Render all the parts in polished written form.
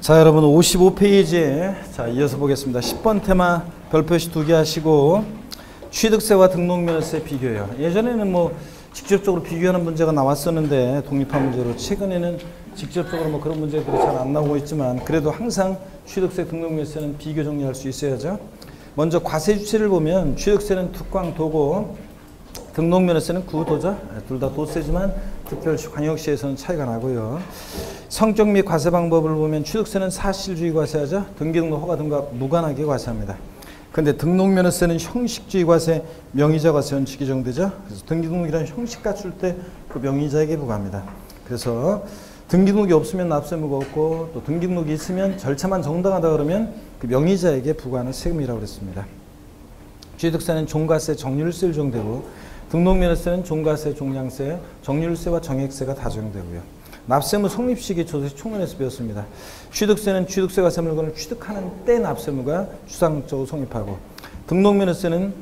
자, 여러분 55페이지에 자 이어서 보겠습니다. 10번 테마 별표시 2개 하시고 취득세와 등록면허세 비교해요. 예전에는 뭐 직접적으로 비교하는 문제가 나왔었는데 독립한 문제로 최근에는 직접적으로 뭐 그런 문제들이 잘 안 나오고 있지만 그래도 항상 취득세 등록면허세는 비교 정리할 수 있어야죠. 먼저 과세 주체를 보면 취득세는 특광도고 등록면허세는 구도죠. 둘 다 도세지만 특별시 광역시에서는 차이가 나고요. 성격 및 과세 방법을 보면 취득세는 사실주의 과세하죠. 등기등록 허가 등과 무관하게 과세합니다. 그런데 등록면허세는 형식주의 과세, 명의자 과세 원칙이 적용되죠. 그래서 등기등록이라는 형식 갖출 때 그 명의자에게 부과합니다. 그래서 등기등록이 없으면 납세무가 없고 또 등기등록이 있으면 절차만 정당하다 그러면 그 명의자에게 부과하는 세금이라고 그랬습니다. 취득세는 종가세, 정률세를 적용되고 등록면허세는 종가세, 종량세, 정률세와 정액세가 다 적용되고요. 납세무 성립시기 조세 총론에서 배웠습니다. 취득세는 취득세 과세 물건을 취득하는 때 납세무가 추상적으로 성립하고 등록면허세는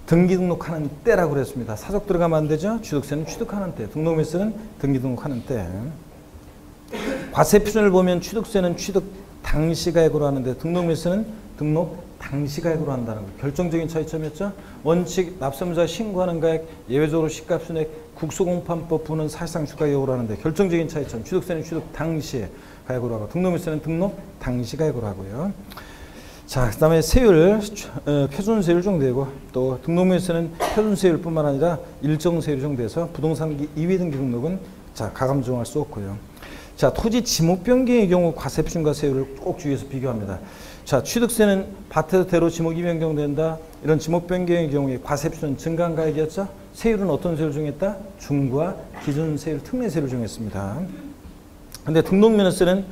등기등록하는 때라고 그랬습니다. 사적 들어가면 안 되죠. 취득세는 취득하는 때, 등록면허세는 등기등록하는 때. 과세 표준을 보면 취득세는 취득 당시 가액으로 하는데 등록면허세는 등록 당시 가액으로 한다는 거. 결정적인 차이점이었죠. 원칙 납세무자 신고하는 가액, 예외적으로 시가 순액, 국소공판법 부는 사실상 주가액으로 하는데 결정적인 차이점. 취득세는 취득 당시 가액으로 하고 등록면허세는 등록 당시 가액으로 하고요. 자, 그다음에 세율, 표준세율 적용되고 또 등록면허세는 표준세율뿐만 아니라 일정세율이 적용돼서 부동산 2위 등기 등록은 자 가감 적용할 수 없고요. 자, 토지 지목 변경의 경우 과세 표준과 세율을 꼭 주의해서 비교합니다. 자, 취득세는 밭에서 대로 지목이 변경된다. 이런 지목 변경의 경우에 과세 표준은 증가한 가액이었죠. 세율은 어떤 세율을 정했다? 중과 기준세율, 특례세율을 정했습니다. 근데 등록면허세는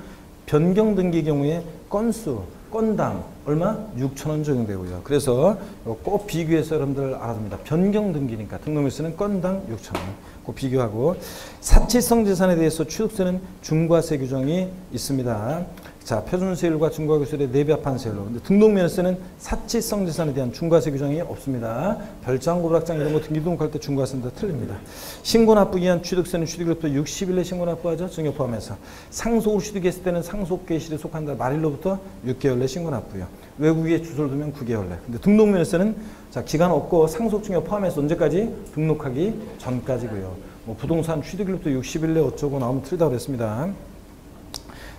변경 등기 경우에 건수, 건당 얼마? 6,000원 적용되고요. 그래서 꼭 비교해서 여러분들 알아둡니다. 변경 등기니까 등록면허세는 건당 6,000원. 꼭 비교하고 사치성 재산에 대해서 취득세는 중과세 규정이 있습니다. 자, 표준세율과 중과세율의 4배 합한 세율로. 근데 등록면허세는 사치성 재산에 대한 중과세 규정이 없습니다. 별장, 고부락장 이런 거 등기등록할 때 중과세는 다 틀립니다. 신고납부기한 취득세는 취득일로부터 60일 내 신고납부하죠. 증여 포함해서. 상속으로 취득했을 때는 상속계실에 속한다. 말일로부터 6개월 내 신고납부요. 외국에 주소를 두면 9개월 내. 근데 등록면허세는 자, 기간 없고 상속증여 포함해서 언제까지? 등록하기 전까지고요. 뭐 부동산 취득일로부터 60일 내 어쩌고 나오면 틀리다고 그랬습니다.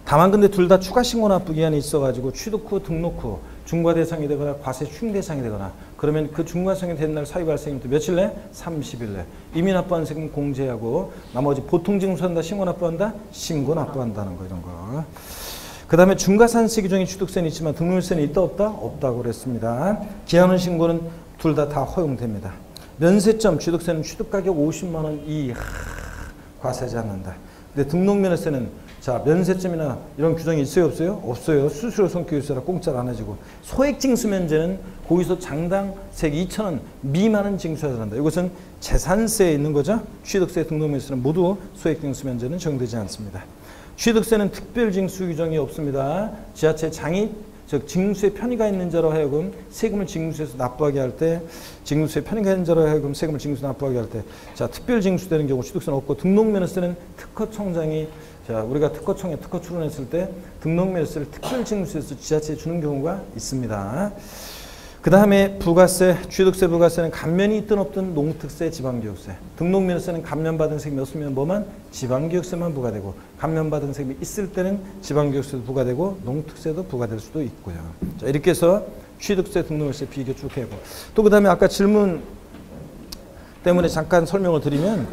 다만 근데 둘 다 추가 신고 납부 기한이 있어가지고 취득 후 등록 후 중과 대상이 되거나 과세 추징 대상이 되거나 그러면 그 중과성이 된 날 사유 발생부터 며칠 내? 30일 내. 이미 납부한 세금 공제하고 나머지 보통 징수한다, 신고 납부한다? 신고 납부한다는 거 이런 거. 그 다음에 중과산세 규정이 취득세는 있지만 등록세는 있다 없다? 없다고 그랬습니다. 기한은 신고는 둘 다 허용됩니다. 면세점 취득세는 취득가격 50만 원 이하 과세하지 않는다. 근데 등록면허세는 자, 면세점이나 이런 규정이 있어요, 없어요? 없어요. 수수료 성격유세라 공짜로 안 해주고. 소액징수면제는 거기서 장당세 2,000원 미만은 징수해야 한다. 이것은 재산세에 있는 거죠. 취득세, 등록면세는 모두 소액징수면제는 적용되지 않습니다. 취득세는 특별징수 규정이 없습니다. 지자체 장이 즉 징수에 편의가 있는 자로 하여금 세금을 징수해서 납부하게 할 때 징수에 편의가 있는 자로 하여금 세금을 징수 납부하게 할 때 자, 특별징수되는 경우 취득세는 없고 등록면허세는 특허청장이 자, 우리가 특허청에 특허 출원했을 때 등록면허세를 특별징수해서 지자체에 주는 경우가 있습니다. 그 다음에 부가세, 취득세, 부가세는 감면이 있든 없든 농특세, 지방교육세. 등록면허세는 감면받은 세금이 없으면 뭐만? 지방교육세만 부과되고 감면받은 세금이 있을 때는 지방교육세도 부과되고 농특세도 부과될 수도 있고요. 자, 이렇게 해서 취득세, 등록면허세 비교 쭉 해고 또 그 다음에 아까 질문 때문에 잠깐 설명을 드리면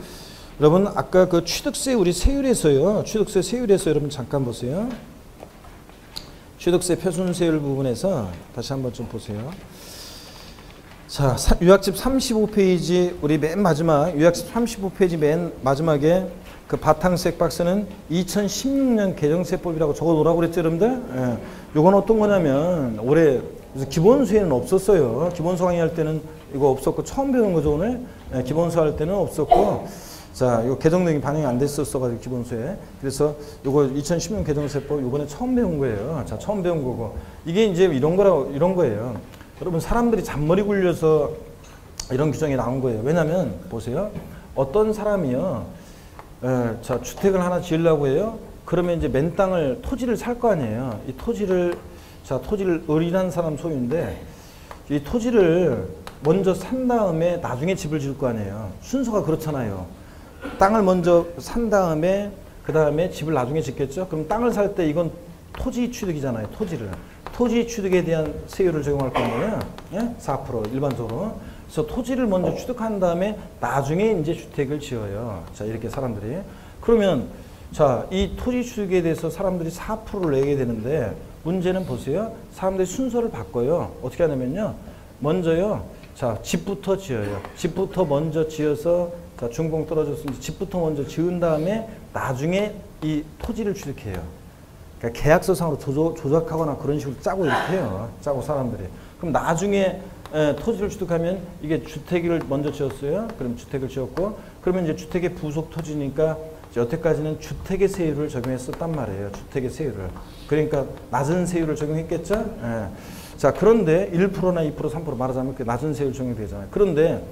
여러분 아까 그 취득세 우리 세율에서요. 취득세 세율에서 여러분 잠깐 보세요. 취득세 표준세율 부분에서 다시 한번 좀 보세요. 자, 요약집 35페이지 우리 맨 마지막 요약집 35페이지 맨 마지막에 그 바탕색 박스는 2016년 개정세법이라고 적어 놓으라고 그랬죠, 여러분들? 예. 요건 어떤 거냐면 올해 기본수에는 없었어요. 기본수 강의할 때는 이거 없었고 처음 배우는 거죠, 오늘. 예, 기본수 할 때는 없었고 자, 이거 개정 내용이 반영이 안 됐었어가지고 기본수에. 그래서 요거 2010년 개정세법 요번에 처음 배운 거예요. 자, 처음 배운 거고. 이게 이제 이런 거예요. 여러분 사람들이 잔머리 굴려서 이런 규정이 나온 거예요. 왜냐면 보세요. 어떤 사람이요. 자, 주택을 하나 지으려고 해요. 그러면 이제 맨 땅을, 토지를 살 거 아니에요. 이 토지를, 자, 토지를 을이라는 사람 소유인데, 이 토지를 먼저 산 다음에 나중에 집을 지을 거 아니에요. 순서가 그렇잖아요. 땅을 먼저 산 다음에, 그 다음에 집을 나중에 짓겠죠? 그럼 땅을 살 때 이건 토지 취득이잖아요. 토지를. 토지 취득에 대한 세율을 적용할 거예요. 예? 4% 일반적으로. 그래서 토지를 먼저 취득한 다음에 나중에 이제 주택을 지어요. 자, 이렇게 사람들이. 그러면 자, 이 토지 취득에 대해서 사람들이 4%를 내게 되는데 문제는 보세요. 사람들이 순서를 바꿔요. 어떻게 하냐면요. 먼저요. 자, 집부터 지어요. 집부터 먼저 지어서 자, 준공 떨어졌으면 집부터 먼저 지은 다음에 나중에 이 토지를 취득해요. 그러니까 계약서상으로 조작하거나 그런 식으로 짜고 이렇게 해요. 짜고 사람들이. 그럼 나중에 토지를 취득하면 이게 주택을 먼저 지었어요. 그럼 주택을 지었고 그러면 이제 주택의 부속 토지니까 여태까지는 주택의 세율을 적용했었단 말이에요. 주택의 세율을. 그러니까 낮은 세율을 적용했겠죠? 예. 자, 그런데 1%나 2%, 3% 말하자면 그 낮은 세율 적용이 되잖아요. 그런데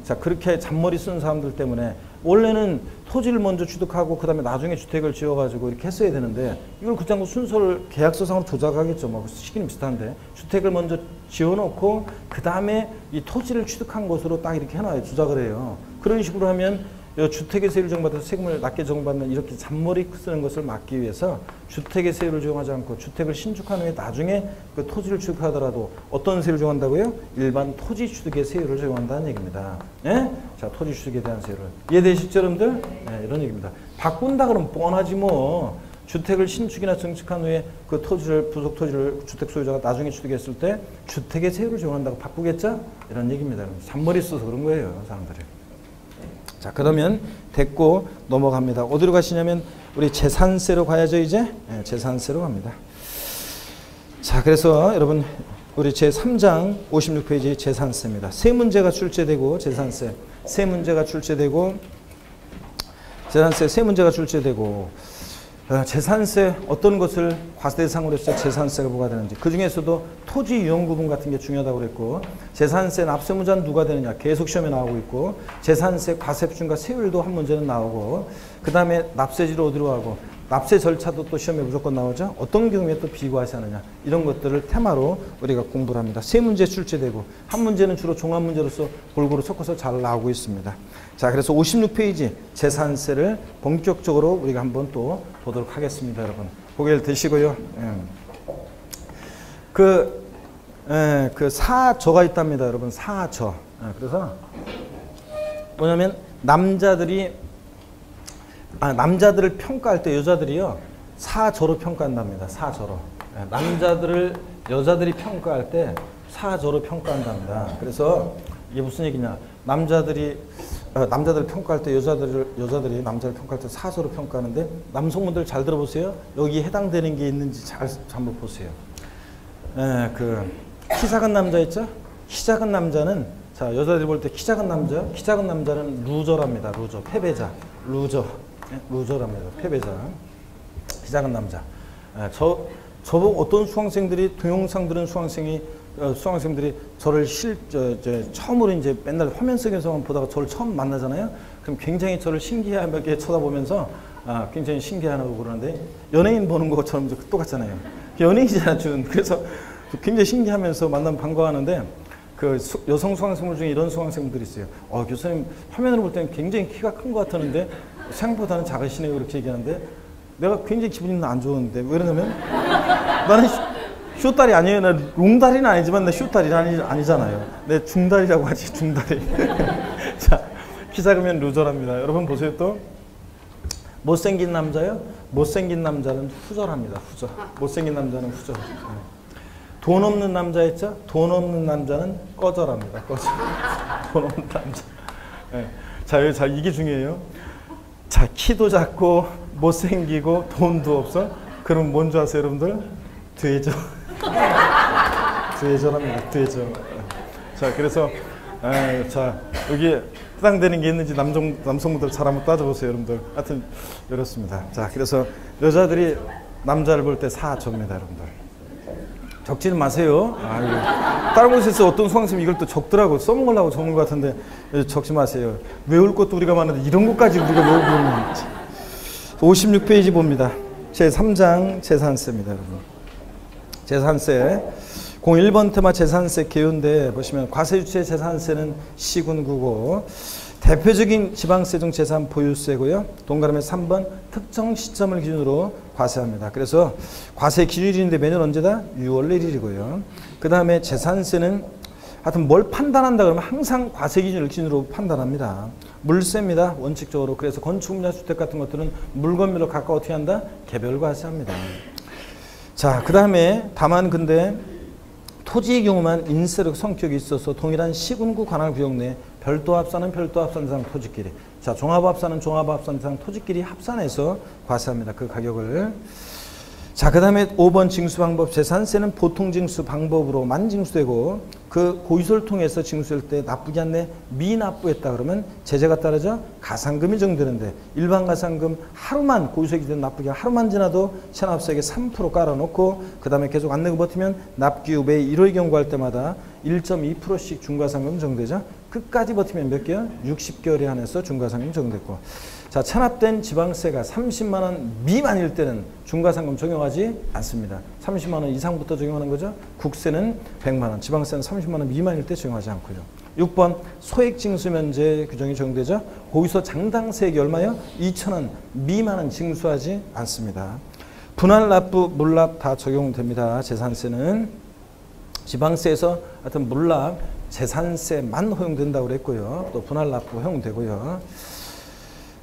자, 그렇게 잔머리 쓰는 사람들 때문에 원래는 토지를 먼저 취득하고 그 다음에 나중에 주택을 지어가지고 이렇게 했어야 되는데 이걸 그냥 순서를 계약서상으로 조작하겠죠. 뭐 시기는 비슷한데 주택을 먼저 지어놓고 그 다음에 이 토지를 취득한 것으로 딱 이렇게 해놔요. 조작을 해요. 그런 식으로 하면 주택의 세율을 적용받아서 세금을 낮게 적용받는 이렇게 잔머리 쓰는 것을 막기 위해서 주택의 세율을 적용하지 않고 주택을 신축한 후에 나중에 그 토지를 취득하더라도 어떤 세율을 적용한다고요? 일반 토지 취득의 세율을 적용한다는 얘기입니다. 예? 자, 토지 취득에 대한 세율을. 이해되시죠, 여러분들? 예, 이런 얘기입니다. 바꾼다 그러면 뻔하지 뭐. 주택을 신축이나 증축한 후에 그 토지를, 부속 토지를 주택 소유자가 나중에 취득했을 때 주택의 세율을 적용한다고 바꾸겠죠? 이런 얘기입니다. 잔머리 써서 그런 거예요, 사람들이. 자, 그러면 됐고 넘어갑니다. 어디로 가시냐면 우리 재산세로 가야죠, 이제. 네, 재산세로 갑니다. 자, 그래서 여러분 우리 제3장 56페이지 재산세입니다. 세 문제가 출제되고 재산세, 세 문제가 출제되고 재산세 세 문제가 출제되고 재산세 어떤 것을 과세대상으로 해서 재산세가 부과되는지 그 중에서도 토지 이용 부분 같은 게 중요하다고 그랬고 재산세 납세무자는 누가 되느냐 계속 시험에 나오고 있고 재산세 과세 기준과 세율도 한 문제는 나오고 그 다음에 납세지를 어디로 하고 납세 절차도 또 시험에 무조건 나오죠. 어떤 경우에 또 비과세하느냐 이런 것들을 테마로 우리가 공부를 합니다. 세 문제 출제되고 한 문제는 주로 종합 문제로서 골고루 섞어서 잘 나오고 있습니다. 자, 그래서 56페이지 재산세를 본격적으로 우리가 한번 또 보도록 하겠습니다. 여러분 고개를 드시고요. 그 사저가 있답니다. 여러분 사저. 그래서 뭐냐면 남자들을 평가할 때 여자들이요 사저로 평가한답니다. 사저로. 여자들이 평가할 때 사저로 평가한답니다. 그래서 이게 무슨 얘기냐? 남자들을 평가할 때 여자들이 남자를 평가할 때 사서로 평가하는데 남성분들 잘 들어보세요. 여기 해당되는 게 있는지 잘 한번 보세요. 키 작은 남자 있죠? 키 작은 남자는 자 여자들이 볼 때 키 작은 남자는 루저랍니다. 루저, 패배자, 루저랍니다. 패배자. 키 작은 남자. 저보고 어떤 수강생들이 동영상 들은 수강생들이 저를 처음으로 이제 맨날 화면 속에서만 보다가 저를 처음 만나잖아요. 그럼 굉장히 저를 신기하게 쳐다보면서 굉장히 신기하다고 그러는데 연예인 보는 것처럼 똑같잖아요. 연예인이잖아, 준. 그래서 굉장히 신기하면서 만나면 반가워하는데 그 여성 수강생들 중에 이런 수강생들이 있어요. 교수님 화면으로 볼 때는 굉장히 키가 큰 것 같았는데 생각보다는 작으시네요. 그렇게 얘기하는데 내가 굉장히 기분이 안 좋은데 왜 그러냐면 나는 쇼다리 아니에요. 나 롱다리는 아니지만 나 쇼다리 아니잖아요. 내 중다리라고 하지, 중다리. 자, 키 작으면 루저랍니다. 여러분 보세요 또. 못생긴 남자요? 못생긴 남자는 후절합니다. 후절. 못생긴 남자는 후절. 돈 없는 남자 있죠? 돈 없는 남자는 꺼져랍니다. 꺼져. 돈 없는 남자. 자, 이게 중요해요. 자, 키도 작고 못생기고 돈도 없어? 그럼 뭔지 아세요, 여러분들? 돼져. 돼져랍니다. 돼져. 자, 그래서 자 여기 해당되는 게 있는지 남성분들 잘 한번 따져보세요, 여러분들. 하여튼 이렇습니다. 자, 그래서 여자들이 남자를 볼 때 사저입니다, 여러분들. 적지는 마세요. 다른 곳에서 어떤 수강생이 이걸 또 적더라고. 써먹으려고 적는 것 같은데 적지 마세요. 외울 것도 우리가 많은데 이런 것까지 우리가 외우고 있는 56페이지 봅니다. 제3장 재산세입니다, 여러분. 재산세. 01번 테마 재산세 개요인데 보시면 과세주체 재산세는 시군구고 대표적인 지방세 중 재산 보유세고요. 동그라미 3번 특정 시점을 기준으로 과세합니다. 그래서 과세 기준일인데 매년 언제다? 6월 1일이고요. 그 다음에 재산세는 하여튼 뭘 판단한다 그러면 항상 과세 기준을 기준으로 판단합니다. 물세입니다. 원칙적으로. 그래서 건축물이나 주택 같은 것들은 물건별로 각각 어떻게 한다? 개별 과세합니다. 자, 그 다음에 다만 근데 토지의 경우만 인세력 성격이 있어서 동일한 시군구 관할 구역 내 별도 합산은 별도 합산상 토지끼리, 자 종합 합산은 종합 합산상 토지끼리 합산해서 과세합니다. 그 가격을. 자, 그 다음에 5번 징수 방법. 재산세는 보통 징수 방법으로만 징수되고 그 고의소를 통해서 징수할 때 납부기 안내 미납부했다 그러면 제재가 따르죠. 가산금이 정되는데 일반 가산금 하루만 고의소에 기준 납부기가 하루만 지나도 체납세액에 3% 깔아놓고 그 다음에 계속 안 내고 버티면 납기 후 매 1호의 경고할 때마다 1.2%씩 중과상금 정되죠. 끝까지 버티면 몇 개월? 60개월에 한해서 중과상금 정됐고, 자 체납된 지방세가 30만 원 미만일 때는 중과상금 적용하지 않습니다. 30만 원 이상부터 적용하는 거죠. 국세는 100만 원, 지방세는 30만 원 미만일 때 적용하지 않고요. 6번 소액징수면제 규정이 적용되죠. 고의소 장당세액이 얼마요? 2,000원 미만은 징수하지 않습니다. 분할 납부, 물납 다 적용됩니다. 재산세는 지방세에서 하여튼 물납, 재산세만 허용된다고 그랬고요. 또 분할 납부 허용되고요.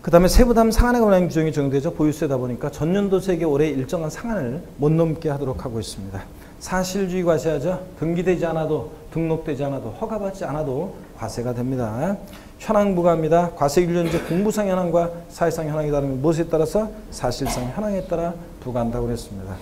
그 다음에 세부담 상한에 관한 규정이 적용되죠. 보유세다 보니까 전년도세액의 올해 일정한 상한을 못 넘게 하도록 하고 있습니다. 사실주의 과세하죠. 등기되지 않아도 등록되지 않아도 허가받지 않아도 과세가 됩니다. 현황 부과입니다. 과세기준제 공부상 현황과 사회상 현황이 다르면 무엇에 따라서? 사실상 현황에 따라 부과한다고 그랬습니다.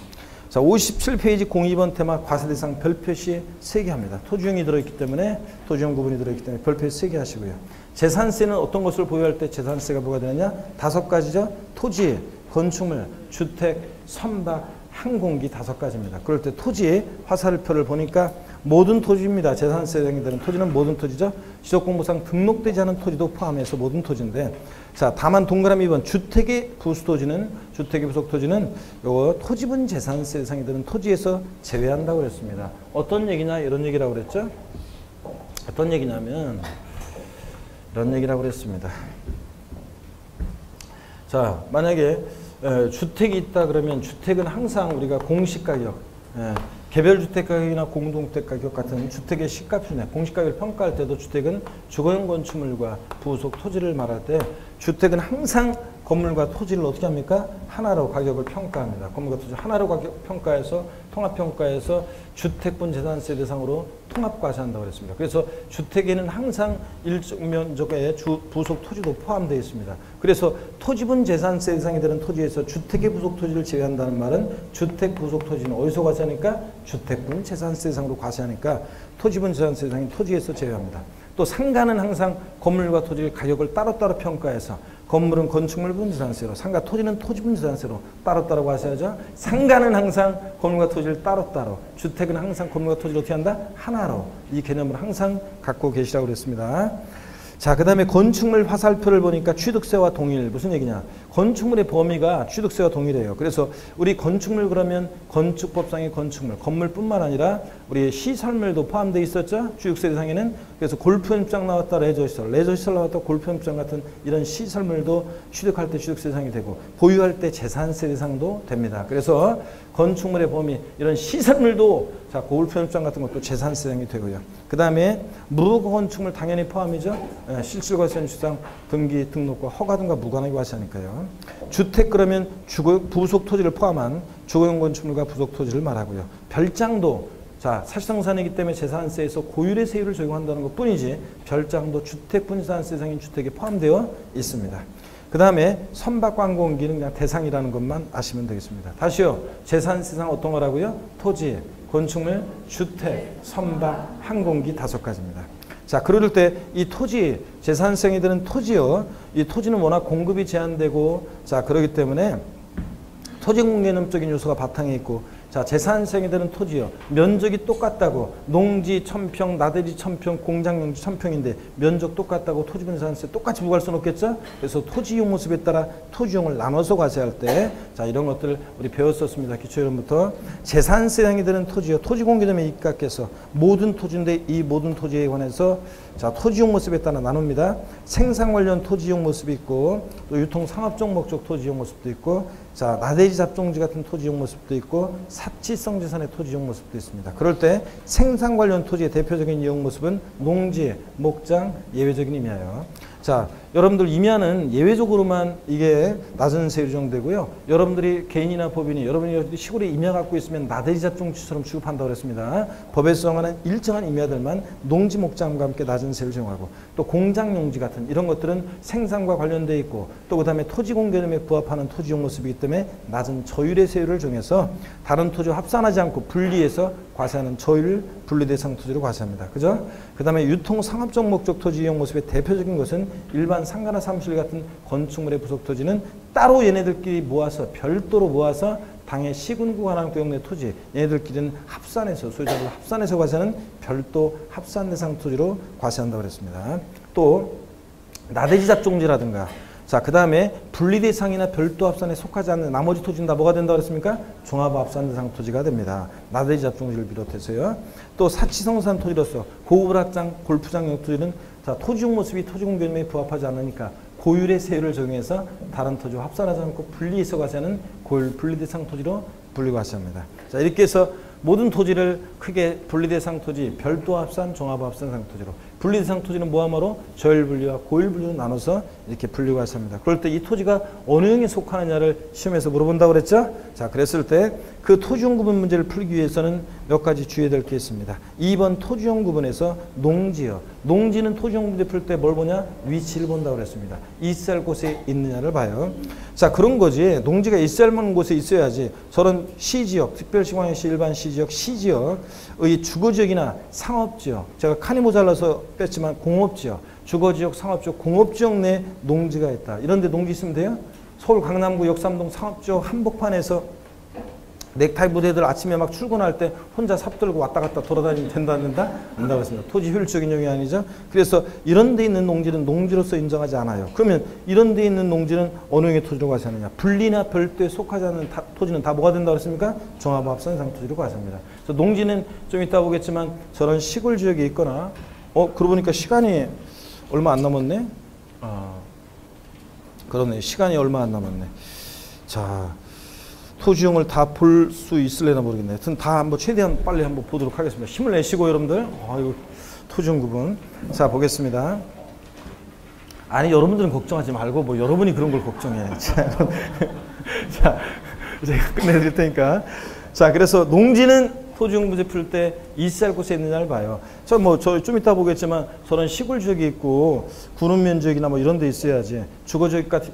자, 57페이지 02번 테마 과세대상 별표시 3개 합니다. 토지용이 들어있기 때문에 토지용 구분이 들어있기 때문에 별표시 3개 하시고요. 재산세는 어떤 것을 보유할 때 재산세가 부과되느냐? 5가지죠. 토지, 건축물, 주택, 선박, 항공기 5가지입니다. 그럴 때 토지의 화살표를 보니까 모든 토지입니다. 재산세에 해당되는 토지는 모든 토지죠. 지적공부상 등록되지 않은 토지도 포함해서 모든 토지인데, 자 다만 동그라미 2번 주택의 부수토지는, 주택의 부속토지는 요거 토지분 재산세 대상이 되는 토지에서 제외한다고 그랬습니다. 어떤 얘기냐? 이런 얘기라고 그랬죠. 어떤 얘기냐면 이런 얘기라고 그랬습니다. 자, 만약에 주택이 있다 그러면 주택은 항상 우리가 공시가격, 개별주택가격이나 공동주택가격 같은 주택의 시가표나 공시가격을 평가할 때도 주택은 주거용 건축물과 부속 토지를 말할 때 주택은 항상 건물과 토지를 어떻게 합니까? 하나로 가격을 평가합니다. 건물과 토지 하나로 가격 평가해서 통합평가해서 주택분 재산세 대상으로 통합과세한다고 그랬습니다. 그래서 주택에는 항상 일정 면적의 부속 토지도 포함되어 있습니다. 그래서 토지분 재산세 대상이 되는 토지에서 주택의 부속 토지를 제외한다는 말은 주택 부속 토지는 어디서 과세하니까? 주택분 재산세 대상으로 과세하니까 토지분 재산세 대상인 토지에서 제외합니다. 또 상가는 항상 건물과 토지의 가격을 따로따로 평가해서 건물은 건축물 분재산세로, 상가 토지는 토지 분재산세로 따로따로 과세하죠. 상가는 항상 건물과 토지를 따로따로, 주택은 항상 건물과 토지를 어떻게 한다? 하나로. 이 개념을 항상 갖고 계시라고 그랬습니다. 자, 그 다음에 건축물 화살표를 보니까 취득세와 동일. 무슨 얘기냐? 건축물의 범위가 취득세와 동일해요. 그래서 우리 건축물 그러면 건축법상의 건축물, 건물뿐만 아니라 우리 시설물도 포함되어 있었죠. 취득세 대상에는. 그래서 골프연습장 나왔다 레저시설, 레저시설 나왔다 골프연습장 같은 이런 시설물도 취득할 때 취득세 대상이 되고 보유할 때 재산세 대상도 됩니다. 그래서 건축물의 범위, 이런 시설물도 자 골프연습장 같은 것도 재산세 대상이 되고요. 그 다음에 무허가 건축물 당연히 포함이죠. 실질과세현실상 등기, 등록과 허가 등과 무관하게 과세하니까요. 주택 그러면 부속 토지를 포함한 주거용 건축물과 부속 토지를 말하고요. 별장도 자 사실상산이기 때문에 재산세에서 고율의 세율을 적용한다는 것 뿐이지 별장도 주택분재산세 대상인 주택에 포함되어 있습니다. 그 다음에 선박과 항공기는 그냥 대상이라는 것만 아시면 되겠습니다. 다시요. 재산세상 어떤 거라고요? 토지, 건축물, 주택, 선박, 항공기 5가지입니다. 자, 그럴 때 이 토지, 재산세이 되는 토지요. 이 토지는 워낙 공급이 제한되고 자, 그렇기 때문에 토지 공개념적인 요소가 바탕에 있고 자, 재산세액이 되는 토지요. 면적이 똑같다고. 농지 1000평, 나대지 1000평, 공장용지 1000평인데 면적 똑같다고 토지분자산세 똑같이 부과할 수는 없겠죠? 그래서 토지용 모습에 따라 토지용을 나눠서 과세할 때, 자, 이런 것들을 우리 배웠었습니다. 기초이론부터. 재산세량이 되는 토지요. 토지공개점에 입각해서 모든 토지인데 이 모든 토지에 관해서 자, 토지용 모습에 따라 나눕니다. 생산 관련 토지용 모습이 있고, 또 유통 상업적 목적 토지용 모습도 있고, 자, 나대지 잡종지 같은 토지용 모습도 있고, 사치성 재산의 토지용 모습도 있습니다. 그럴 때 생산 관련 토지의 대표적인 이용 모습은 농지, 목장, 예외적인 임야예요. 자, 여러분들 임야는 예외적으로만 이게 낮은 세율이 적용되고요. 여러분들이 개인이나 법인이 여러분이 시골에 임야 갖고 있으면 나대지 잡종지처럼 취급한다고 그랬습니다. 법에서 정하는 일정한 임야들만 농지, 목장과 함께 낮은 세율을 적용하고, 또 공장 용지 같은 이런 것들은 생산과 관련되어 있고, 또 그다음에 토지 공개념에 부합하는 토지용 모습이기 때문에 낮은 저율의 세율을 정해서 다른 토지와 합산하지 않고 분리해서 과세하는 저율 분리대상 토지로 과세합니다. 그죠? 그 다음에 유통 상업적 목적 토지 이용 모습의 대표적인 것은 일반 상가나 사무실 같은 건축물의 부속 토지는 따로 얘네들끼리 모아서 별도로 모아서 당의 시군구 관할 구역 내 토지 얘네들끼리는 합산해서 소유자들 합산해서 과세하는 별도 합산 대상 토지로 과세한다고 그랬습니다. 또 나대지 잡종지라든가, 자, 그 다음에 분리대상이나 별도 합산에 속하지 않는 나머지 토지는 다 뭐가 된다고 그랬습니까? 종합합산대상 토지가 됩니다. 나대지 잡종지를 비롯해서요. 또 사치성산 토지로서 고급락장, 골프장 토지는 자, 토지용 모습이 토지공개념에 부합하지 않으니까 고율의 세율을 적용해서 다른 토지와 합산하지 않고 분리해서 과세하는 고율 분리대상 토지로 분리과세합니다. 자, 이렇게 해서 모든 토지를 크게 분리대상 토지, 별도 합산, 종합합산상 토지로, 분리대상 토지는 모함으로 저율 분리와 고율 분리로 나눠서 이렇게 분리과세합니다. 그럴 때 이 토지가 어느 형에 속하느냐를 시험에서 물어본다고 그랬죠? 자, 그랬을 때 그 토지용 구분 문제를 풀기 위해서는 몇 가지 주의해야 될 게 있습니다. 2번 토지용 구분에서 농지요. 농지는 토지용 문제 풀 때 뭘 보냐? 위치를 본다고 그랬습니다. 있을 곳에 있느냐를 봐요. 자, 그런 거지. 농지가 있을 만한 곳에 있어야지. 저런 시지역, 특별시광역시 일반 시지역, 시지역의 주거지역이나 상업지역, 제가 칸이 모자라서 뺐지만 공업지역, 주거지역, 상업지역, 공업지역 내 농지가 있다. 이런 데 농지 있으면 돼요? 서울 강남구 역삼동 상업지역 한복판에서 넥타이 부대들 아침에 막 출근할 때 혼자 삽들고 왔다 갔다 돌아다니면 된다 안 된다? 안다고 했습니다. 토지 효율적인 용이 아니죠. 그래서 이런 데 있는 농지는 농지로서 인정하지 않아요. 그러면 이런 데 있는 농지는 어느 형의 토지로 과세하느냐? 분리나 별도에 속하지 않는 토지는 다 뭐가 된다고 했습니까? 종합합산상 토지로 과세합니다. 그래서 농지는 좀 이따 보겠지만 저런 시골 지역에 있거나 그러고 보니까 시간이 얼마 안 남았네. 그러네. 시간이 얼마 안 남았네. 자, 토지용을 다 볼 수 있을래나 모르겠네. 하여튼 다 한번 최대한 빨리 한번 보도록 하겠습니다. 힘을 내시고 여러분들. 이거 토지용 구분. 자, 보겠습니다. 아니, 여러분들은 걱정하지 말고 뭐 여러분이 그런 걸 걱정해. 자, 제가 끝내드릴 테니까. 자, 그래서 농지는 토지용 문제 풀 때 있을 곳에 있느냐를 봐요. 저 좀 이따 보겠지만 저런 시골 지역이 있고 군원 면적이나 뭐 이런 데 있어야지. 주거지역 같은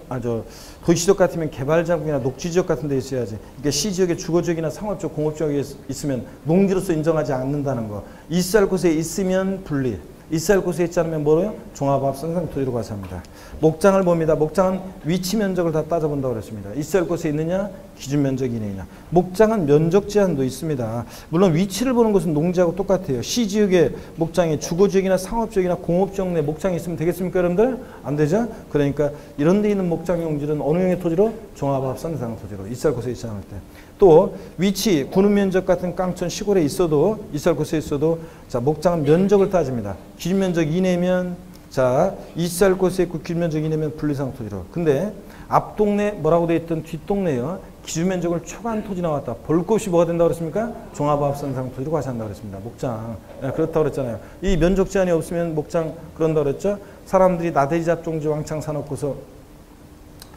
도시지역 같으면 개발자국이나 녹지지역 같은 데 있어야지. 이게 시지역에 주거지역이나 상업지역, 공업지역에 있으면 농지로서 인정하지 않는다는 거. 있을 곳에 있으면 분리. 있을 곳에 있지 않으면 뭐로요? 종합합산상 토지로 과세합니다. 목장을 봅니다. 목장은 위치 면적을 다 따져본다고 그랬습니다. 있을 곳에 있느냐, 기준 면적 이내냐. 목장은 면적 제한도 있습니다. 물론 위치를 보는 것은 농지하고 똑같아요. 시지역에 목장이 주거지역이나 상업지역이나 공업지역 내 목장이 있으면 되겠습니까, 여러분들? 안 되죠? 그러니까 이런 데 있는 목장 용지는 어느 형의 토지로? 종합합산상 토지로. 있을 곳에 있지 않을 때. 또 위치, 군은 면적 같은 깡촌 시골에 있어도 있을 곳에 있어도 자, 목장은 면적을 따집니다. 기준 면적 이내면 자, 있을 곳에 있고 기준 면적 이내면 분리상 토지로. 근데 앞 동네 뭐라고 돼 있던 뒷 동네요. 기준 면적을 초과한 토지 나왔다. 볼 것이 뭐가 된다고 그랬습니까? 종합합산상 토지로 과세한다고 그랬습니다. 목장. 그렇다고 그랬잖아요. 이 면적 제한이 없으면 목장 그런다고 그랬죠. 사람들이 나대지 잡종지 왕창 사놓고서